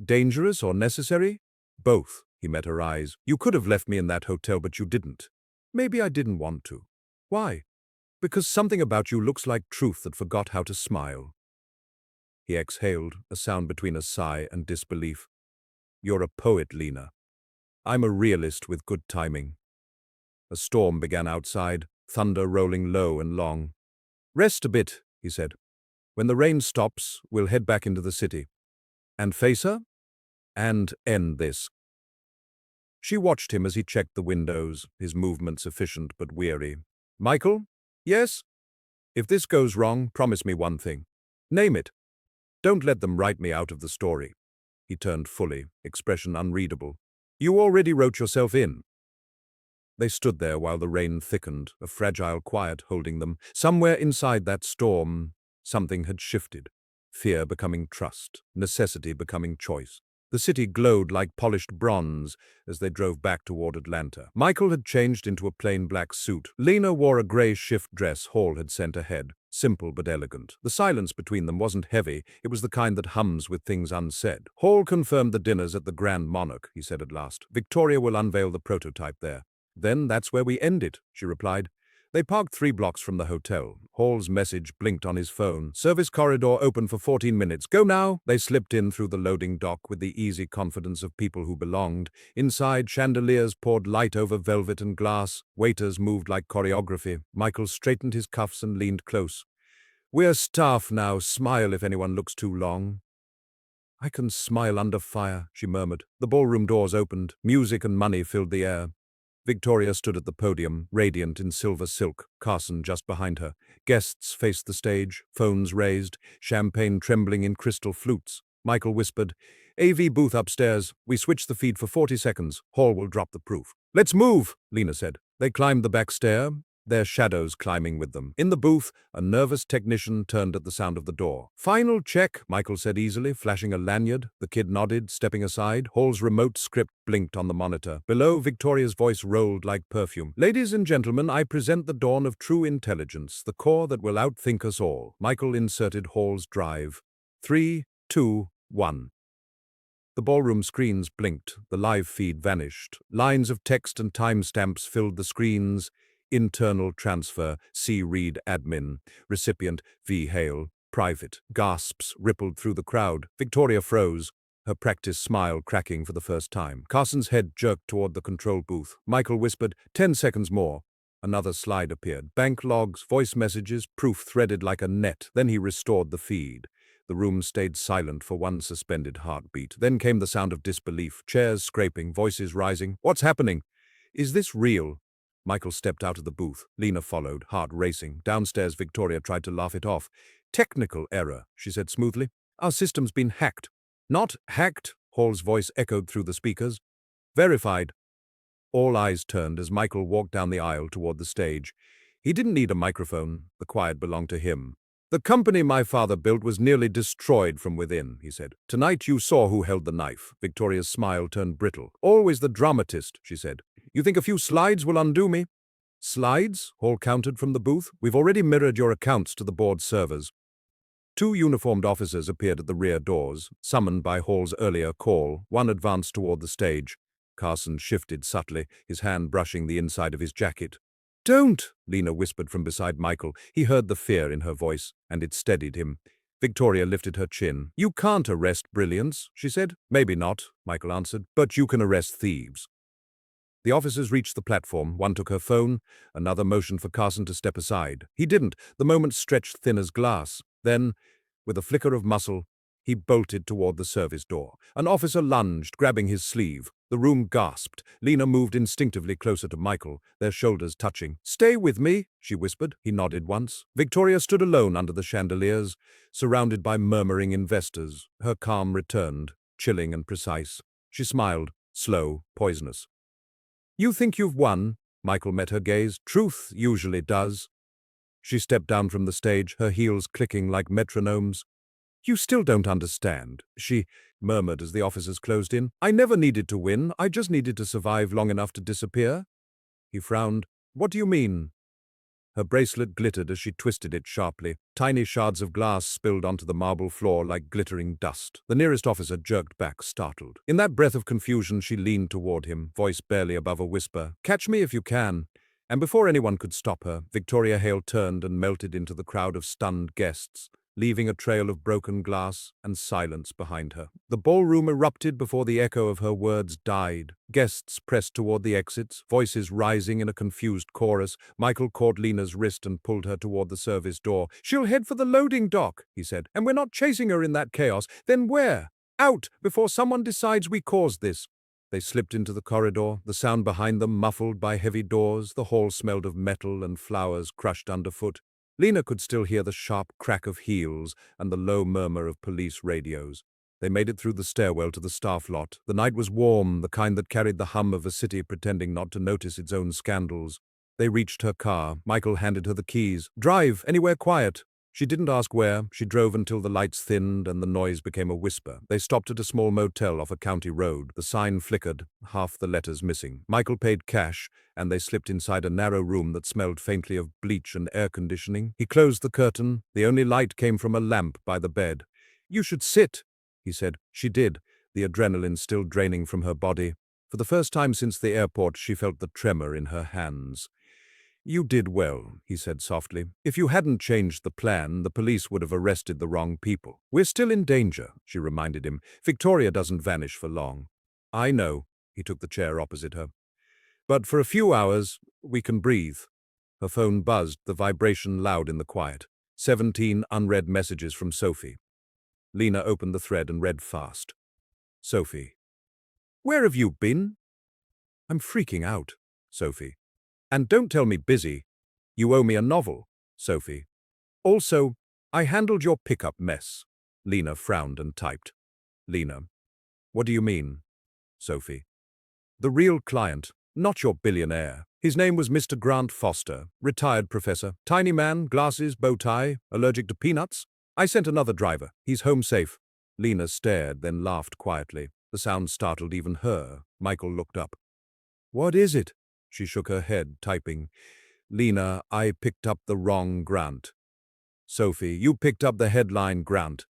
"Dangerous or necessary?" "Both." He met her eyes. "You could have left me in that hotel, but you didn't." "Maybe I didn't want to." "Why?" "Because something about you looks like truth that forgot how to smile." He exhaled, a sound between a sigh and disbelief. "You're a poet, Lena. I'm a realist with good timing." A storm began outside, thunder rolling low and long. "Rest a bit," he said. "When the rain stops, we'll head back into the city." "And face her?" "And end this." She watched him as he checked the windows, his movements efficient but weary. "Michael?" "Yes?" "If this goes wrong, promise me one thing." "Name it." "Don't let them write me out of the story." He turned fully, expression unreadable. "You already wrote yourself in." They stood there while the rain thickened, a fragile quiet holding them. Somewhere inside that storm, something had shifted. Fear becoming trust, necessity becoming choice. The city glowed like polished bronze as they drove back toward Atlanta. Michael had changed into a plain black suit. Lena wore a gray shift dress Hall had sent ahead, simple but elegant. The silence between them wasn't heavy, it was the kind that hums with things unsaid. "Hall confirmed the dinners at the Grand Monarch," he said at last. "Victoria will unveil the prototype there." Then that's where we end it, she replied. They parked 3 blocks from the hotel. Hall's message blinked on his phone. Service corridor open for 14 minutes. Go now. They slipped in through the loading dock with the easy confidence of people who belonged. Inside, chandeliers poured light over velvet and glass. Waiters moved like choreography. Michael straightened his cuffs and leaned close. We're staff now. Smile if anyone looks too long. I can smile under fire, she murmured. The ballroom doors opened. Music and money filled the air. Victoria stood at the podium, radiant in silver silk, Carson just behind her. Guests faced the stage, phones raised, champagne trembling in crystal flutes. Michael whispered, AV booth upstairs. We switch the feed for 40 seconds. Hall will drop the proof. Let's move, Lena said. They climbed the back stair, their shadows climbing with them. In the booth, a nervous technician turned at the sound of the door. Final check, Michael said easily, flashing a lanyard. The kid nodded, stepping aside. Hall's remote script blinked on the monitor. Below, Victoria's voice rolled like perfume. Ladies and gentlemen, I present the dawn of true intelligence, the core that will outthink us all. Michael inserted Hall's drive. 3, 2, 1. The ballroom screens blinked. The live feed vanished. Lines of text and timestamps filled the screens. Internal transfer, C. Read admin. Recipient, V. Hale. Private. Gasps rippled through the crowd. Victoria froze, her practice smile cracking for the first time. Carson's head jerked toward the control booth. Michael whispered, 10 seconds more. Another slide appeared. Bank logs, voice messages, proof threaded like a net. Then he restored the feed. The room stayed silent for one suspended heartbeat. Then came the sound of disbelief. Chairs scraping, voices rising. What's happening? Is this real? Michael stepped out of the booth. Lena followed, heart racing. Downstairs, Victoria tried to laugh it off. Technical error, she said smoothly. Our system's been hacked. Not hacked, Hall's voice echoed through the speakers. Verified. All eyes turned as Michael walked down the aisle toward the stage. He didn't need a microphone. The quiet belonged to him. The company my father built was nearly destroyed from within, he said. Tonight you saw who held the knife. Victoria's smile turned brittle. Always the dramatist, she said. You think a few slides will undo me? Slides? Hall countered from the booth. We've already mirrored your accounts to the board servers. 2 uniformed officers appeared at the rear doors, summoned by Hall's earlier call. One advanced toward the stage. Carson shifted subtly, his hand brushing the inside of his jacket. Don't, Lena whispered from beside Michael. He heard the fear in her voice, and it steadied him. Victoria lifted her chin. You can't arrest brilliance, she said. Maybe not, Michael answered, but you can arrest thieves. The officers reached the platform. One took her phone, another motioned for Carson to step aside. He didn't. The moment stretched thin as glass. Then, with a flicker of muscle, he bolted toward the service door. An officer lunged, grabbing his sleeve. The room gasped. Lena moved instinctively closer to Michael, their shoulders touching. Stay with me, she whispered. He nodded once. Victoria stood alone under the chandeliers, surrounded by murmuring investors. Her calm returned, chilling and precise. She smiled, slow, poisonous. You think you've won? Michael met her gaze. Truth usually does. She stepped down from the stage, her heels clicking like metronomes. You still don't understand, she murmured as the officers closed in. I never needed to win, I just needed to survive long enough to disappear. He frowned. What do you mean? Her bracelet glittered as she twisted it sharply. Tiny shards of glass spilled onto the marble floor like glittering dust. The nearest officer jerked back, startled. In that breath of confusion, she leaned toward him, voice barely above a whisper. Catch me if you can. And before anyone could stop her, Victoria Hale turned and melted into the crowd of stunned guests, leaving a trail of broken glass and silence behind her. The ballroom erupted before the echo of her words died. Guests pressed toward the exits, voices rising in a confused chorus. Michael caught Lena's wrist and pulled her toward the service door. She'll head for the loading dock, he said, and we're not chasing her in that chaos. Then where? Out, before someone decides we caused this. They slipped into the corridor, the sound behind them muffled by heavy doors. The hall smelled of metal and flowers crushed underfoot. Lena could still hear the sharp crack of heels and the low murmur of police radios. They made it through the stairwell to the staff lot. The night was warm, the kind that carried the hum of a city pretending not to notice its own scandals. They reached her car. Michael handed her the keys. Drive, anywhere quiet. She didn't ask where. She drove until the lights thinned and the noise became a whisper. They stopped at a small motel off a county road. The sign flickered, half the letters missing. Michael paid cash, and they slipped inside a narrow room that smelled faintly of bleach and air conditioning. He closed the curtain. The only light came from a lamp by the bed. You should sit, he said. She did, the adrenaline still draining from her body. For the first time since the airport, she felt the tremor in her hands. "You did well," he said softly. "If you hadn't changed the plan, the police would have arrested the wrong people." "We're still in danger," she reminded him. "Victoria doesn't vanish for long." "I know." He took the chair opposite her. "But for a few hours, we can breathe." Her phone buzzed, the vibration loud in the quiet. 17 unread messages from Sophie. Lena opened the thread and read fast. Sophie. "Where have you been?" "I'm freaking out." Sophie. "And don't tell me busy. You owe me a novel." Sophie. "Also, I handled your pickup mess." Lena frowned and typed. Lena. "What do you mean?" Sophie. "The real client, not your billionaire. His name was Mr. Grant Foster, retired professor, tiny man, glasses, bow tie, allergic to peanuts. I sent another driver. He's home safe." Lena stared, then laughed quietly. The sound startled even her. Michael looked up. "What is it?" She shook her head, typing. Lena, "I picked up the wrong Grant." Sophie, "You picked up the headline Grant.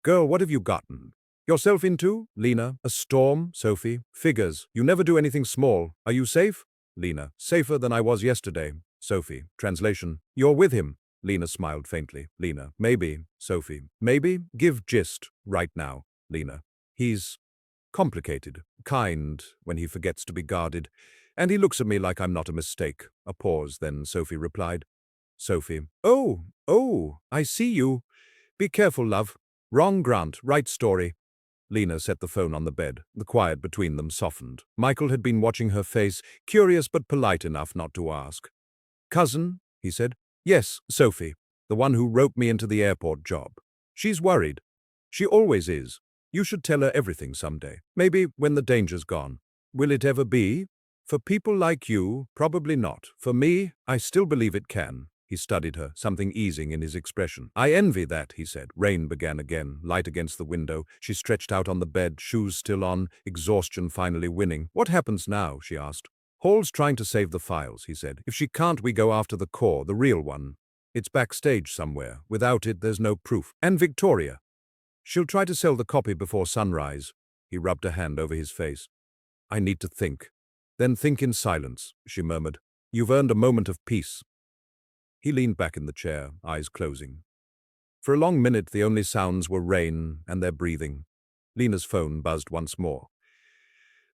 Girl, what have you gotten yourself into?" Lena, "A storm." Sophie, "Figures. You never do anything small. Are you safe?" Lena, "Safer than I was yesterday." Sophie, translation, "You're with him." Lena smiled faintly. Lena, "Maybe." Sophie, "Maybe? Give gist right now." Lena, "He's complicated, kind when he forgets to be guarded, and he looks at me like I'm not a mistake." A pause, then Sophie replied. Sophie, Oh, I see you. Be careful, love. Wrong Grant, right story." Lena set the phone on the bed. The quiet between them softened. Michael had been watching her face, curious but polite enough not to ask. "Cousin?" he said. "Yes, Sophie, the one who roped me into the airport job. She's worried. She always is. You should tell her everything someday. Maybe when the danger's gone." "Will it ever be?" "For people like you, probably not. For me, I still believe it can." He studied her, something easing in his expression. "I envy that," he said. Rain began again, light against the window. She stretched out on the bed, shoes still on, exhaustion finally winning. "What happens now?" she asked. "Hall's trying to save the files," he said. "If she can't, we go after the core, the real one. It's backstage somewhere. Without it, there's no proof. And Victoria. She'll try to sell the copy before sunrise." He rubbed a hand over his face. "I need to think." "Then think in silence," she murmured. "You've earned a moment of peace." He leaned back in the chair, eyes closing. For a long minute, the only sounds were rain and their breathing. Lena's phone buzzed once more.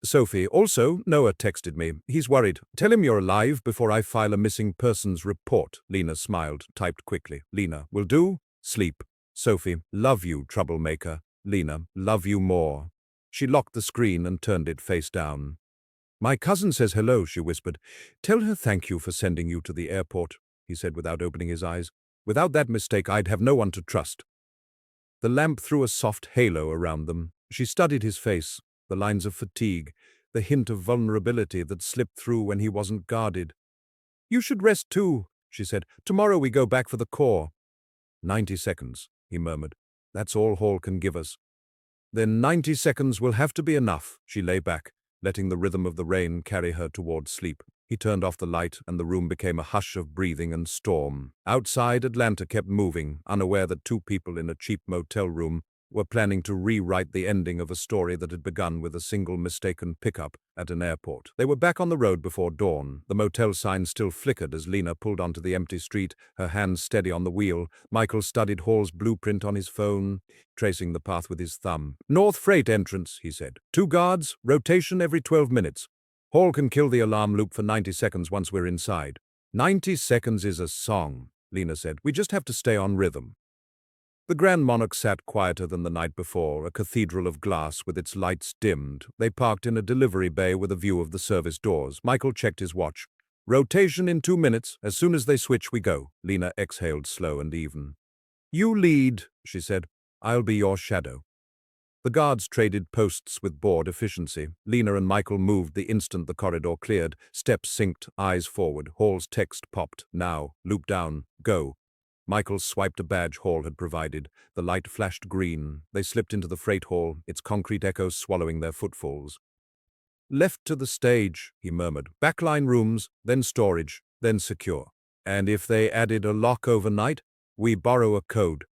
"Sophie, also, Noah texted me. He's worried. Tell him you're alive before I file a missing persons report." Lena smiled, typed quickly. Lena, "Will do. Sleep." Sophie, "Love you, troublemaker." Lena, "Love you more." She locked the screen and turned it face down. "My cousin says hello," she whispered. "Tell her thank you for sending you to the airport," he said without opening his eyes. "Without that mistake, I'd have no one to trust." The lamp threw a soft halo around them. She studied his face, the lines of fatigue, the hint of vulnerability that slipped through when he wasn't guarded. "You should rest too," she said. "Tomorrow we go back for the core." 90 seconds, he murmured. "That's all Hall can give us." "Then 90 seconds will have to be enough." She lay back, letting the rhythm of the rain carry her toward sleep. He turned off the light, and the room became a hush of breathing and storm. Outside, Atlanta kept moving, unaware that two people in a cheap motel room were planning to rewrite the ending of a story that had begun with a single mistaken pickup at an airport. They were back on the road before dawn. The motel sign still flickered as Lena pulled onto the empty street, her hands steady on the wheel. Michael studied Hall's blueprint on his phone, tracing the path with his thumb. "North Freight entrance," he said. "2 guards, rotation every 12 minutes. Hall can kill the alarm loop for 90 seconds once we're inside." 90 seconds is a song," Lena said. "We just have to stay on rhythm." The Grand Monarch sat quieter than the night before, a cathedral of glass with its lights dimmed. They parked in a delivery bay with a view of the service doors. Michael checked his watch. "Rotation in 2 minutes. As soon as they switch, we go." Lena exhaled slow and even. "You lead," she said. "I'll be your shadow." The guards traded posts with bored efficiency. Lena and Michael moved the instant the corridor cleared. Steps synced, eyes forward. Hall's text popped. "Now, loop down, go." Michael swiped a badge Hall had provided. The light flashed green. They slipped into the freight hall, its concrete echoes swallowing their footfalls. "Left to the stage," he murmured. "Backline rooms, then storage, then secure. And if they added a lock overnight, we borrow a code."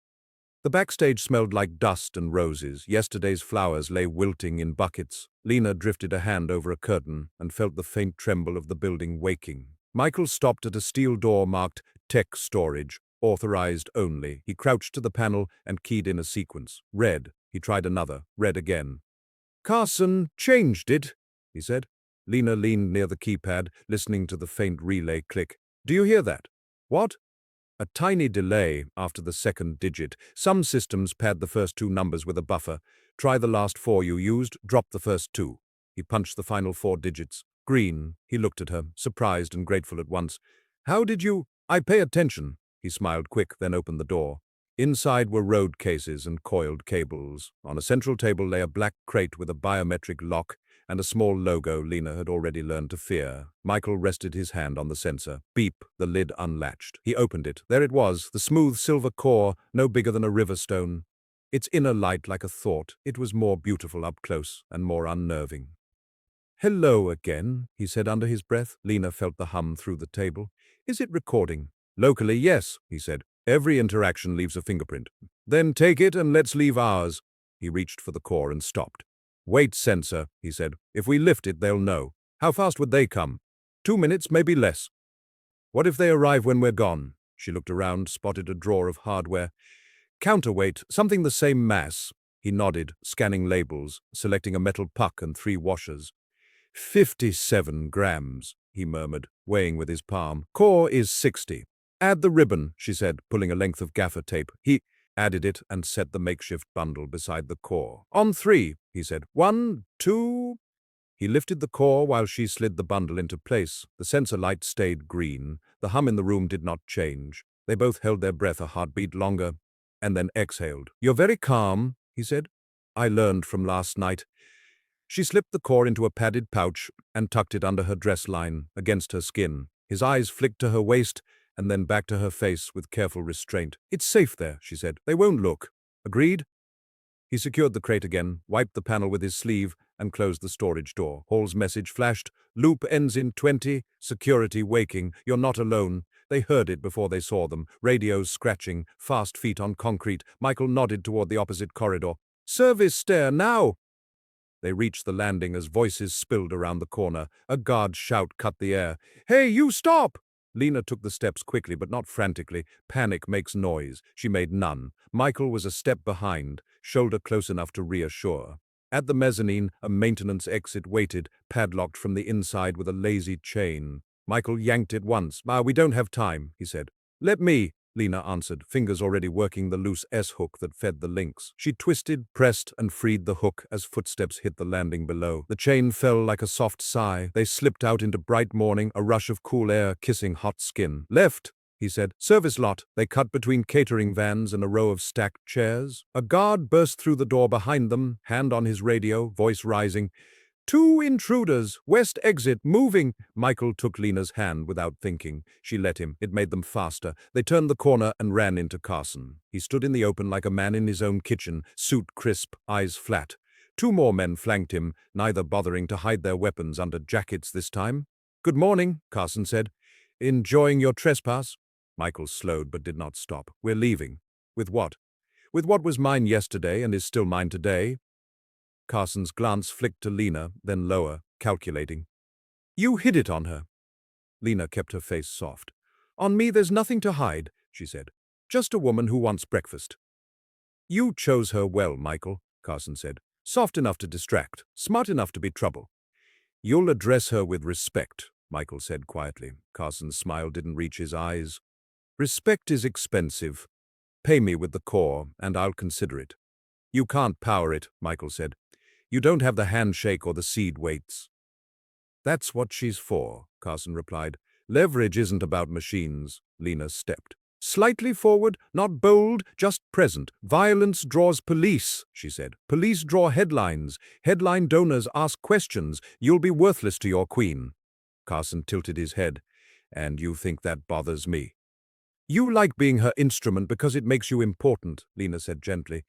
The backstage smelled like dust and roses. Yesterday's flowers lay wilting in buckets. Lena drifted a hand over a curtain and felt the faint tremble of the building waking. Michael stopped at a steel door marked Tech Storage, authorized only. He crouched to the panel and keyed in a sequence. Red. He tried another. Red again. Carson changed it, he said. Lena leaned near the keypad, listening to the faint relay click. Do you hear that? What? A tiny delay after the second digit. Some systems pad the first two numbers with a buffer. Try the last four you used, drop the first two. He punched the final four digits. Green. He looked at her, surprised and grateful at once. How did you? I pay attention. He smiled quick, then opened the door. Inside were road cases and coiled cables. On a central table lay a black crate with a biometric lock and a small logo Lena had already learned to fear. Michael rested his hand on the sensor. Beep, the lid unlatched. He opened it. There it was, the smooth silver core, no bigger than a river stone. Its inner light like a thought. It was more beautiful up close and more unnerving. Hello again, he said under his breath. Lena felt the hum through the table. Is it recording? Locally, yes, he said. Every interaction leaves a fingerprint. Then take it and let's leave ours. He reached for the core and stopped. Wait, sensor, he said. If we lift it, they'll know. How fast would they come? 2 minutes, maybe less. What if they arrive when we're gone? She looked around, spotted a drawer of hardware. Counterweight, something the same mass. He nodded, scanning labels, selecting a metal puck and 3 washers. 57 grams, he murmured, weighing with his palm. Core is 60. Add the ribbon, she said, pulling a length of gaffer tape. He added it and set the makeshift bundle beside the core. On 3, he said. 1, 2... He lifted the core while she slid the bundle into place. The sensor light stayed green. The hum in the room did not change. They both held their breath a heartbeat longer, and then exhaled. You're very calm, he said. I learned from last night. She slipped the core into a padded pouch and tucked it under her dress line, against her skin. His eyes flicked to her waist and then back to her face with careful restraint. It's safe there, she said. They won't look. Agreed? He secured the crate again, wiped the panel with his sleeve, and closed the storage door. Hall's message flashed. Loop ends in 20. Security waking. You're not alone. They heard it before they saw them. Radios scratching. Fast feet on concrete. Michael nodded toward the opposite corridor. Service stair now! They reached the landing as voices spilled around the corner. A guard's shout cut the air. Hey, you stop! Lena took the steps quickly, but not frantically. Panic makes noise. She made none. Michael was a step behind, shoulder close enough to reassure. At the mezzanine, a maintenance exit waited, padlocked from the inside with a lazy chain. Michael yanked it once. We don't have time, he said. Let me, Lena answered, fingers already working the loose S-hook that fed the links. She twisted, pressed, and freed the hook as footsteps hit the landing below. The chain fell like a soft sigh. They slipped out into bright morning, a rush of cool air kissing hot skin. Left, he said. Service lot. They cut between catering vans and a row of stacked chairs. A guard burst through the door behind them, hand on his radio, voice rising. 2 intruders, west exit, moving. Michael took Lena's hand without thinking. She let him. It made them faster. They turned the corner and ran into Carson. He stood in the open like a man in his own kitchen, suit crisp, eyes flat. 2 more men flanked him, neither bothering to hide their weapons under jackets this time. Good morning, Carson said. Enjoying your trespass? Michael slowed but did not stop. We're leaving. With what? With what was mine yesterday and is still mine today. Carson's glance flicked to Lena, then lower, calculating. You hid it on her. Lena kept her face soft. On me there's nothing to hide, she said. Just a woman who wants breakfast. You chose her well, Michael, Carson said. Soft enough to distract, smart enough to be trouble. You'll address her with respect, Michael said quietly. Carson's smile didn't reach his eyes. Respect is expensive. Pay me with the core, and I'll consider it. You can't power it, Michael said. You don't have the handshake or the seed weights. That's what she's for, Carson replied. Leverage isn't about machines, Lena stepped. Slightly forward, not bold, just present. Violence draws police, she said. Police draw headlines. Headline donors ask questions. You'll be worthless to your queen. Carson tilted his head. And you think that bothers me? You like being her instrument because it makes you important, Lena said gently.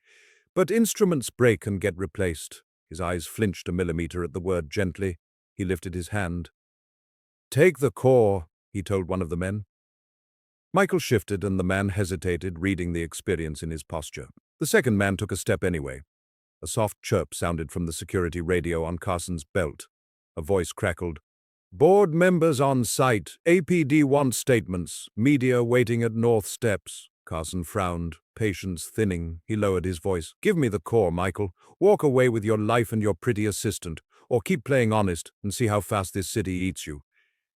But instruments break and get replaced. His eyes flinched a millimeter at the word gently. He lifted his hand. Take the core, he told one of the men. Michael shifted and the man hesitated, reading the experience in his posture. The second man took a step anyway. A soft chirp sounded from the security radio on Carson's belt. A voice crackled. Board members on site. APD wants statements. Media waiting at North Steps. Carson frowned, patience thinning. He lowered his voice. Give me the core, Michael. Walk away with your life and your pretty assistant. Or keep playing honest and see how fast this city eats you.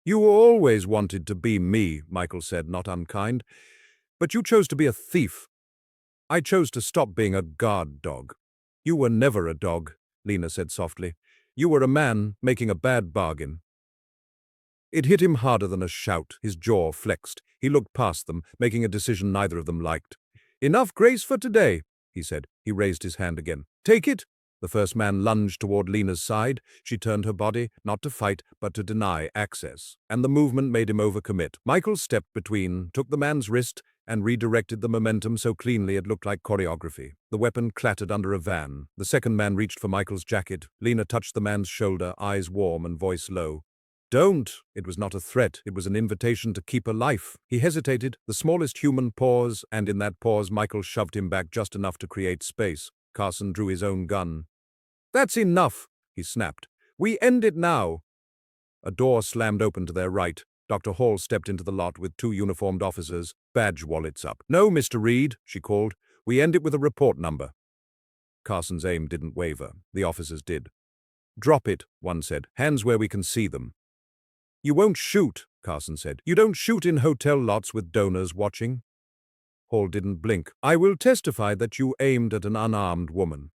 You always wanted to be me, Michael said, not unkind. But you chose to be a thief. I chose to stop being a guard dog. You were never a dog, Lena said softly. You were a man making a bad bargain. It hit him harder than a shout. His jaw flexed. He looked past them, making a decision neither of them liked. Enough grace for today, he said. He raised his hand again. Take it. The first man lunged toward Lena's side. She turned her body, not to fight, but to deny access. And the movement made him overcommit. Michael stepped between, took the man's wrist, and redirected the momentum so cleanly it looked like choreography. The weapon clattered under a van. The second man reached for Michael's jacket. Lena touched the man's shoulder, eyes warm and voice low. Don't. It was not a threat. It was an invitation to keep a life. He hesitated, the smallest human pause, and in that pause Michael shoved him back just enough to create space. Carson drew his own gun. That's enough, he snapped. We end it now. A door slammed open to their right. Dr. Hall stepped into the lot with two uniformed officers, badge wallets up. No, Mr. Reed, she called. We end it with a report number. Carson's aim didn't waver. The officers did. Drop it, one said. Hands where we can see them. You won't shoot, Carson said. You don't shoot in hotel lots with donors watching. Hall didn't blink. I will testify that you aimed at an unarmed woman.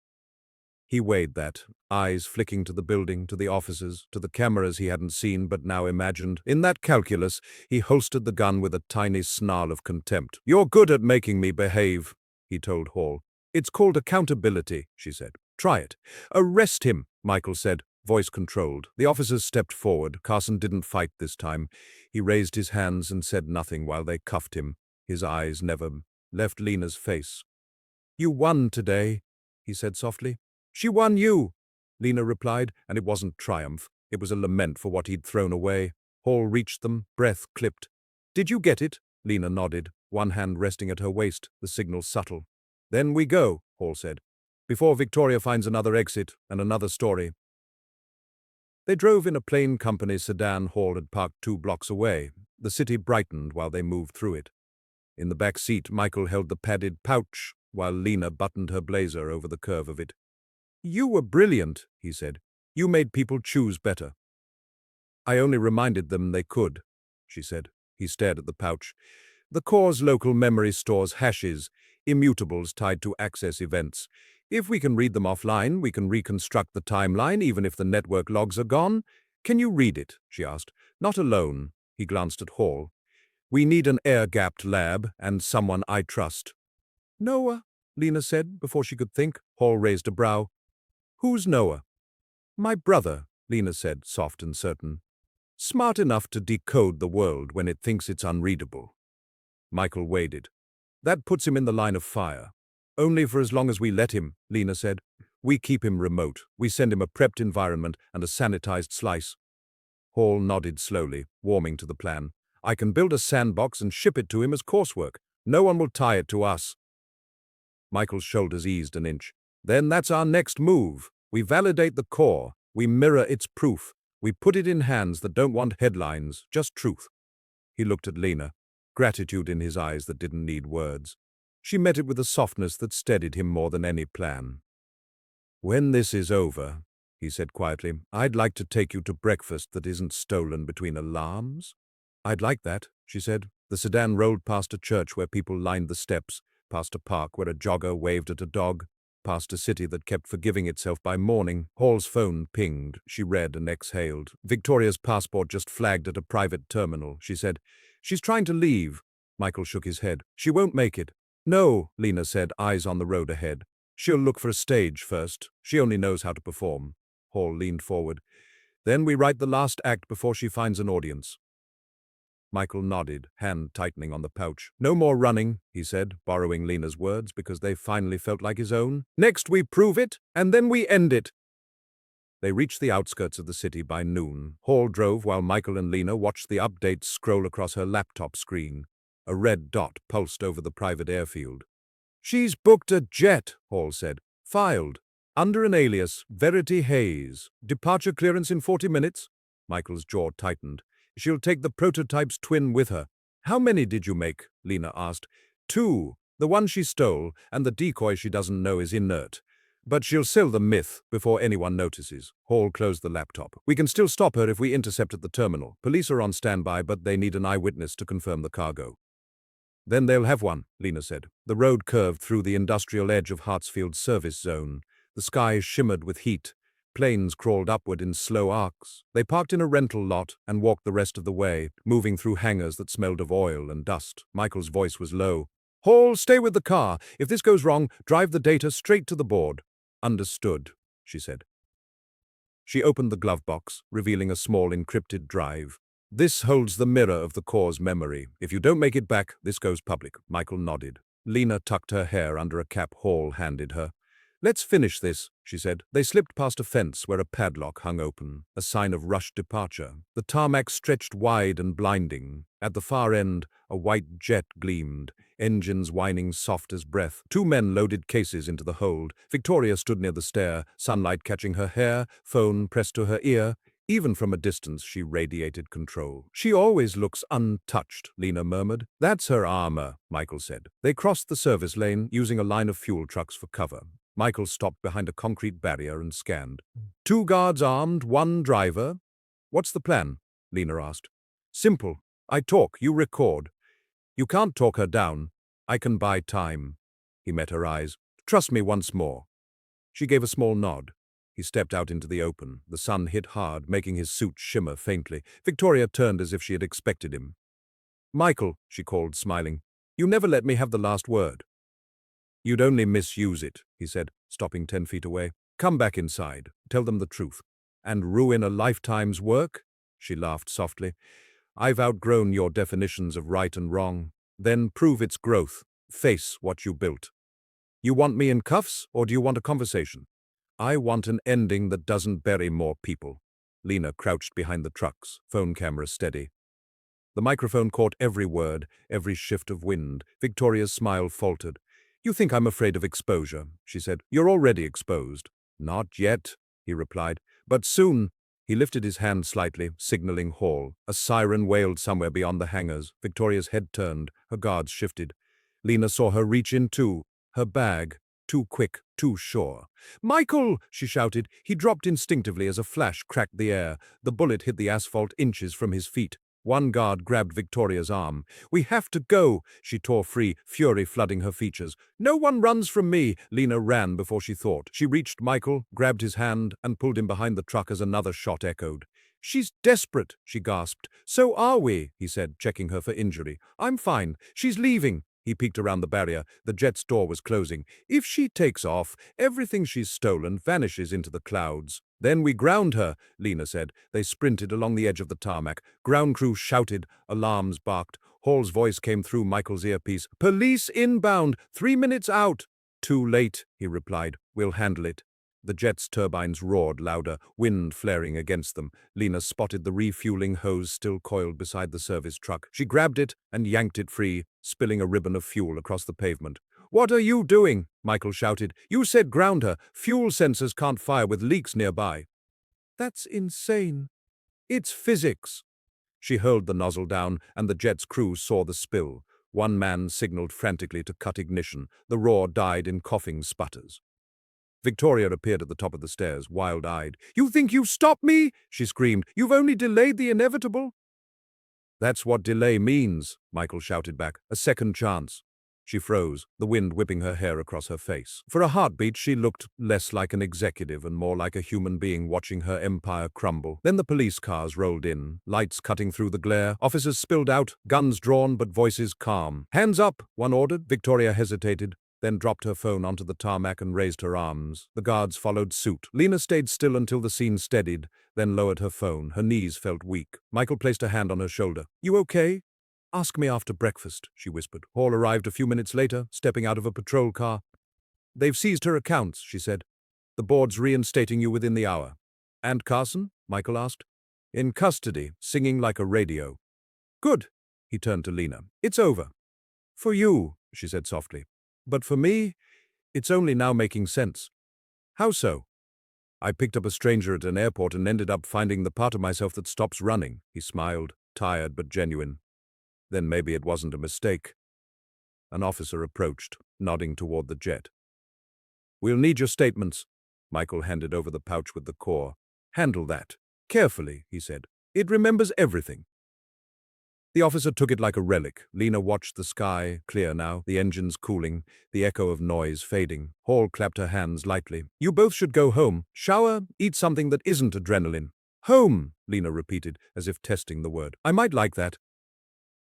He weighed that, eyes flicking to the building, to the officers, to the cameras he hadn't seen but now imagined. In that calculus, he holstered the gun with a tiny snarl of contempt. You're good at making me behave, he told Hall. It's called accountability, she said. Try it. Arrest him, Michael said, voice controlled. The officers stepped forward. Carson didn't fight this time. He raised his hands and said nothing while they cuffed him. His eyes never left Lena's face. You won today, he said softly. She won you, Lena replied, and it wasn't triumph. It was a lament for what he'd thrown away. Hall reached them, breath clipped. Did you get it? Lena nodded, one hand resting at her waist, the signal subtle. Then we go, Hall said, before Victoria finds another exit and another story. They drove in a plain company sedan Hall had parked 2 blocks away. The city brightened while they moved through it. In the back seat, Michael held the padded pouch, while Lena buttoned her blazer over the curve of it. You were brilliant, he said. You made people choose better. I only reminded them they could, she said. He stared at the pouch. The Corps' local memory stores hashes, immutables tied to access events. If we can read them offline, we can reconstruct the timeline even if the network logs are gone. Can you read it? She asked. Not alone. He glanced at Hall. We need an air-gapped lab and someone I trust. Noah, Lena said before she could think. Hall raised a brow. Who's Noah? My brother, Lena said, soft and certain. Smart enough to decode the world when it thinks it's unreadable. Michael waded. That puts him in the line of fire. Only for as long as we let him, Lena said. We keep him remote. We send him a prepped environment and a sanitized slice. Hall nodded slowly, warming to the plan. I can build a sandbox and ship it to him as coursework. No one will tie it to us. Michael's shoulders eased an inch. Then that's our next move. We validate the core. We mirror its proof. We put it in hands that don't want headlines, just truth. He looked at Lena, gratitude in his eyes that didn't need words. She met it with a softness that steadied him more than any plan. When this is over, he said quietly, I'd like to take you to breakfast that isn't stolen between alarms. I'd like that, she said. The sedan rolled past a church where people lined the steps, past a park where a jogger waved at a dog, past a city that kept forgiving itself by morning. Hall's phone pinged. She read and exhaled. Victoria's passport just flagged at a private terminal, she said. She's trying to leave. Michael shook his head. She won't make it. No, Lena said, eyes on the road ahead. She'll look for a stage first. She only knows how to perform. Hall leaned forward. Then we write the last act before she finds an audience. Michael nodded, hand tightening on the pouch. No more running, he said, borrowing Lena's words because they finally felt like his own. Next we prove it, and then we end it. They reached the outskirts of the city by noon. Hall drove while Michael and Lena watched the updates scroll across her laptop screen. A red dot pulsed over the private airfield. She's booked a jet, Hall said. Filed. Under an alias, Verity Hayes. Departure clearance in 40 minutes? Michael's jaw tightened. She'll take the prototype's twin with her. How many did you make? Lena asked. 2. The one she stole, and the decoy she doesn't know is inert. But she'll sell the myth before anyone notices. Hall closed the laptop. We can still stop her if we intercept at the terminal. Police are on standby, but they need an eyewitness to confirm the cargo. Then they'll have one, Lena said. The road curved through the industrial edge of Hartsfield's service zone. The sky shimmered with heat. Planes crawled upward in slow arcs. They parked in a rental lot and walked the rest of the way, moving through hangars that smelled of oil and dust. Michael's voice was low. Hall, stay with the car. If this goes wrong, drive the data straight to the board. Understood, she said. She opened the glove box, revealing a small encrypted drive. This holds the mirror of the core's memory. If you don't make it back, this goes public. Michael nodded. Lena tucked her hair under a cap Hall handed her. Let's finish this, she said. They slipped past a fence where a padlock hung open, a sign of rushed departure. The tarmac stretched wide and blinding. At the far end, a white jet gleamed, engines whining soft as breath. 2 men loaded cases into the hold. Victoria stood near the stair, sunlight catching her hair, phone pressed to her ear. Even from a distance, she radiated control. She always looks untouched, Lena murmured. That's her armor, Michael said. They crossed the service lane, using a line of fuel trucks for cover. Michael stopped behind a concrete barrier and scanned. 2 guards armed, 1 driver. What's the plan? Lena asked. Simple. I talk, you record. You can't talk her down. I can buy time. He met her eyes. Trust me once more. She gave a small nod. He stepped out into the open. The sun hit hard, making his suit shimmer faintly. Victoria turned as if she had expected him. Michael, she called, smiling. You never let me have the last word. You'd only misuse it, he said, stopping 10 feet away. Come back inside. Tell them the truth. And ruin a lifetime's work? She laughed softly. I've outgrown your definitions of right and wrong. Then prove its growth. Face what you built. You want me in cuffs, or do you want a conversation? I want an ending that doesn't bury more people. Lena crouched behind the trucks, phone camera steady. The microphone caught every word, every shift of wind. Victoria's smile faltered. You think I'm afraid of exposure, she said. You're already exposed. Not yet, he replied. But soon. He lifted his hand slightly, signaling Hall. A siren wailed somewhere beyond the hangars. Victoria's head turned. Her guards shifted. Lena saw her reach in too. Her bag. Too quick, too sure. Michael, she shouted. He dropped instinctively as a flash cracked the air. The bullet hit the asphalt inches from his feet. 1 guard grabbed Victoria's arm. We have to go, she tore free, fury flooding her features. No one runs from me. Lena ran before she thought. She reached Michael, grabbed his hand, and pulled him behind the truck as another shot echoed. She's desperate, she gasped. So are we, he said, checking her for injury. I'm fine. She's leaving. He peeked around the barrier. The jet's door was closing. If she takes off, everything she's stolen vanishes into the clouds. Then we ground her, Lena said. They sprinted along the edge of the tarmac. Ground crew shouted. Alarms barked. Hall's voice came through Michael's earpiece. Police inbound. 3 minutes out. Too late, he replied. We'll handle it. The jet's turbines roared louder, wind flaring against them. Lena spotted the refueling hose still coiled beside the service truck. She grabbed it and yanked it free, spilling a ribbon of fuel across the pavement. What are you doing? Michael shouted. You said ground her. Fuel sensors can't fire with leaks nearby. That's insane. It's physics. She hurled the nozzle down, and the jet's crew saw the spill. 1 man signaled frantically to cut ignition. The roar died in coughing sputters. Victoria appeared at the top of the stairs, wild-eyed. You think you've stopped me? She screamed. You've only delayed the inevitable. That's what delay means, Michael shouted back. A second chance. She froze, the wind whipping her hair across her face. For a heartbeat, she looked less like an executive and more like a human being watching her empire crumble. Then the police cars rolled in, lights cutting through the glare. Officers spilled out, guns drawn but voices calm. Hands up, one ordered. Victoria hesitated, then dropped her phone onto the tarmac and raised her arms. The guards followed suit. Lena stayed still until the scene steadied, then lowered her phone. Her knees felt weak. Michael placed a hand on her shoulder. You okay? Ask me after breakfast, she whispered. Hall arrived a few minutes later, stepping out of a patrol car. They've seized her accounts, she said. The board's reinstating you within the hour. And Carson? Michael asked. In custody, singing like a radio. Good, he turned to Lena. It's over. For you, she said softly. But for me, it's only now making sense. How so? I picked up a stranger at an airport and ended up finding the part of myself that stops running. He smiled, tired but genuine. Then maybe it wasn't a mistake. An officer approached, nodding toward the jet. We'll need your statements. Michael handed over the pouch with the core. Handle that. Carefully, he said. It remembers everything. The officer took it like a relic. Lena watched the sky, clear now, the engines cooling, the echo of noise fading. Hall clapped her hands lightly. You both should go home. Shower, eat something that isn't adrenaline. Home, Lena repeated, as if testing the word. I might like that.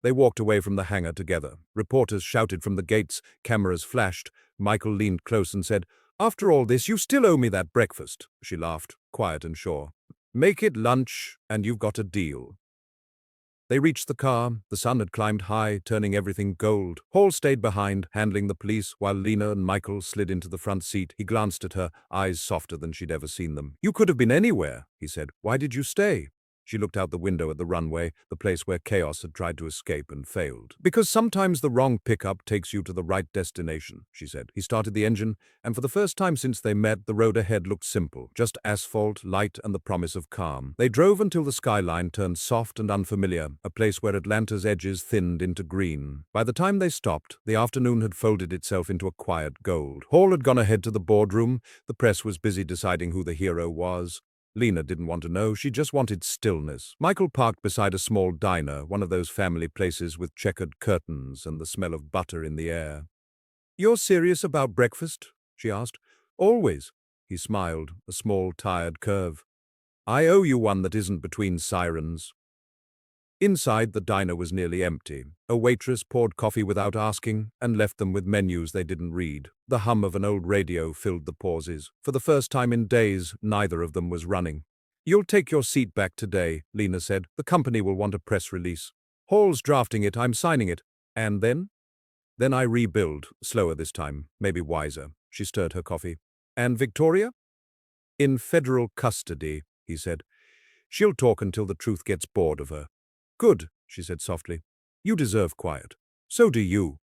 They walked away from the hangar together. Reporters shouted from the gates, cameras flashed. Michael leaned close and said, After all this, you still owe me that breakfast. She laughed, quiet and sure. Make it lunch, and you've got a deal. They reached the car. The sun had climbed high, turning everything gold. Hall stayed behind, handling the police, while Lena and Michael slid into the front seat. He glanced at her, eyes softer than she'd ever seen them. You could have been anywhere, he said. Why did you stay? She looked out the window at the runway, the place where chaos had tried to escape and failed. Because sometimes the wrong pickup takes you to the right destination, she said. He started the engine, and for the first time since they met, the road ahead looked simple. Just asphalt, light, and the promise of calm. They drove until the skyline turned soft and unfamiliar, a place where Atlanta's edges thinned into green. By the time they stopped, the afternoon had folded itself into a quiet gold. Hall had gone ahead to the boardroom. The press was busy deciding who the hero was. Lena didn't want to know, she just wanted stillness. Michael parked beside a small diner, one of those family places with checkered curtains and the smell of butter in the air. You're serious about breakfast? She asked. Always. He smiled, a small, tired curve. I owe you one that isn't between sirens. Inside, the diner was nearly empty. A waitress poured coffee without asking and left them with menus they didn't read. The hum of an old radio filled the pauses. For the first time in days, neither of them was running. You'll take your seat back today, Lena said. The company will want a press release. Hall's drafting it, I'm signing it. And then? Then I rebuild, slower this time, maybe wiser. She stirred her coffee. And Victoria? In federal custody, he said. She'll talk until the truth gets bored of her. Good, she said softly. You deserve quiet. So do you.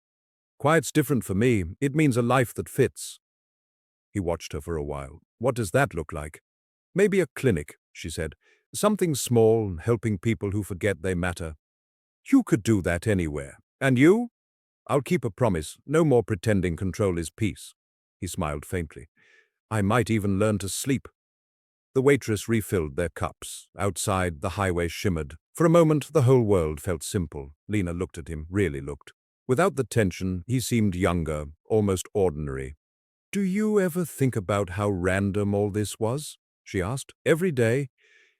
Quiet's different for me. It means a life that fits. He watched her for a while. What does that look like? Maybe a clinic, she said. Something small, helping people who forget they matter. You could do that anywhere. And you? I'll keep a promise. No more pretending control is peace. He smiled faintly. I might even learn to sleep. The waitress refilled their cups. Outside, the highway shimmered. For a moment, the whole world felt simple. Lena looked at him, really looked. Without the tension, he seemed younger, almost ordinary. Do you ever think about how random all this was? She asked. Every day?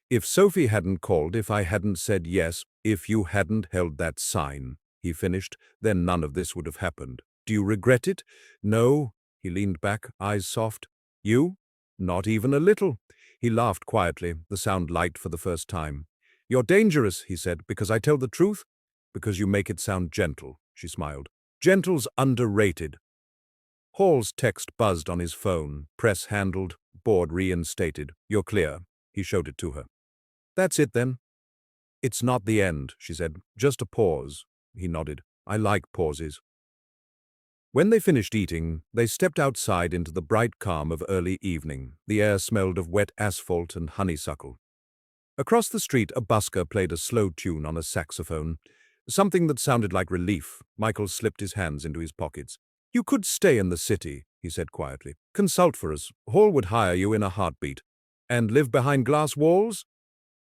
If Sophie hadn't called, if I hadn't said yes, if you hadn't held that sign, he finished, then none of this would have happened. Do you regret it? No. He leaned back, eyes soft. You? Not even a little. He laughed quietly, the sound light for the first time. You're dangerous, he said, because I tell the truth? Because you make it sound gentle, she smiled. Gentle's underrated. Hall's text buzzed on his phone, press handled, board reinstated. You're clear. He showed it to her. That's it then? It's not the end, she said. Just a pause. He nodded. I like pauses. When they finished eating, they stepped outside into the bright calm of early evening. The air smelled of wet asphalt and honeysuckle. Across the street, a busker played a slow tune on a saxophone, something that sounded like relief. Michael slipped his hands into his pockets. You could stay in the city, he said quietly. Consult for us. Hall would hire you in a heartbeat. And live behind glass walls?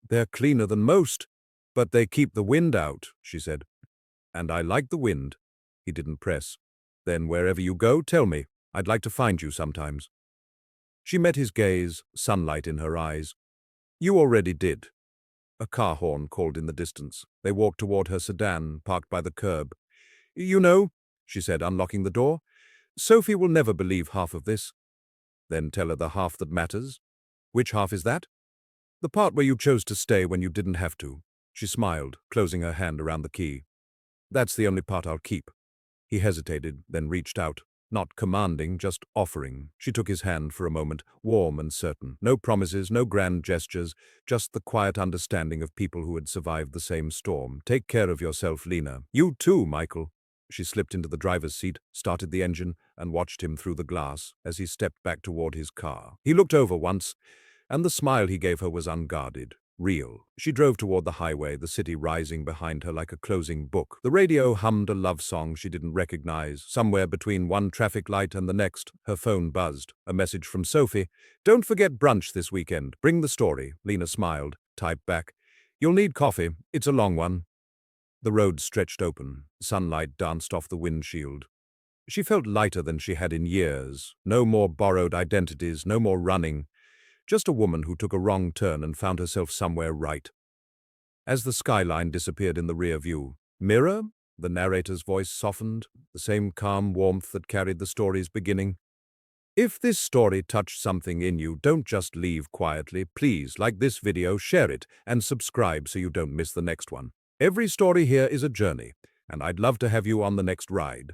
They're cleaner than most. But they keep the wind out, she said. And I like the wind. He didn't press. Then wherever you go, tell me. I'd like to find you sometimes. She met his gaze, sunlight in her eyes. You already did. A car horn called in the distance. They walked toward her sedan, parked by the curb. You know, she said, unlocking the door, Sophie will never believe half of this. Then tell her the half that matters. Which half is that? The part where you chose to stay when you didn't have to. She smiled, closing her hand around the key. That's the only part I'll keep. He hesitated, then reached out. Not commanding, just offering. She took his hand for a moment, warm and certain. No promises, no grand gestures, just the quiet understanding of people who had survived the same storm. Take care of yourself, Lena. You too, Michael. She slipped into the driver's seat, started the engine, and watched him through the glass as he stepped back toward his car. He looked over once, and the smile he gave her was unguarded, real. She drove toward the highway, the city rising behind her like a closing book. The radio hummed a love song she didn't recognize. Somewhere between one traffic light and the next, her phone buzzed. A message from Sophie. "Don't forget brunch this weekend. Bring the story." Lena smiled, typed back. "You'll need coffee. It's a long one." The road stretched open. Sunlight danced off the windshield. She felt lighter than she had in years. No more borrowed identities, no more running. Just a woman who took a wrong turn and found herself somewhere right. As the skyline disappeared in the rear view, "Mirror?" The narrator's voice softened, the same calm warmth that carried the story's beginning. If this story touched something in you, don't just leave quietly. Please like this video, share it, and subscribe so you don't miss the next one. Every story here is a journey, and I'd love to have you on the next ride.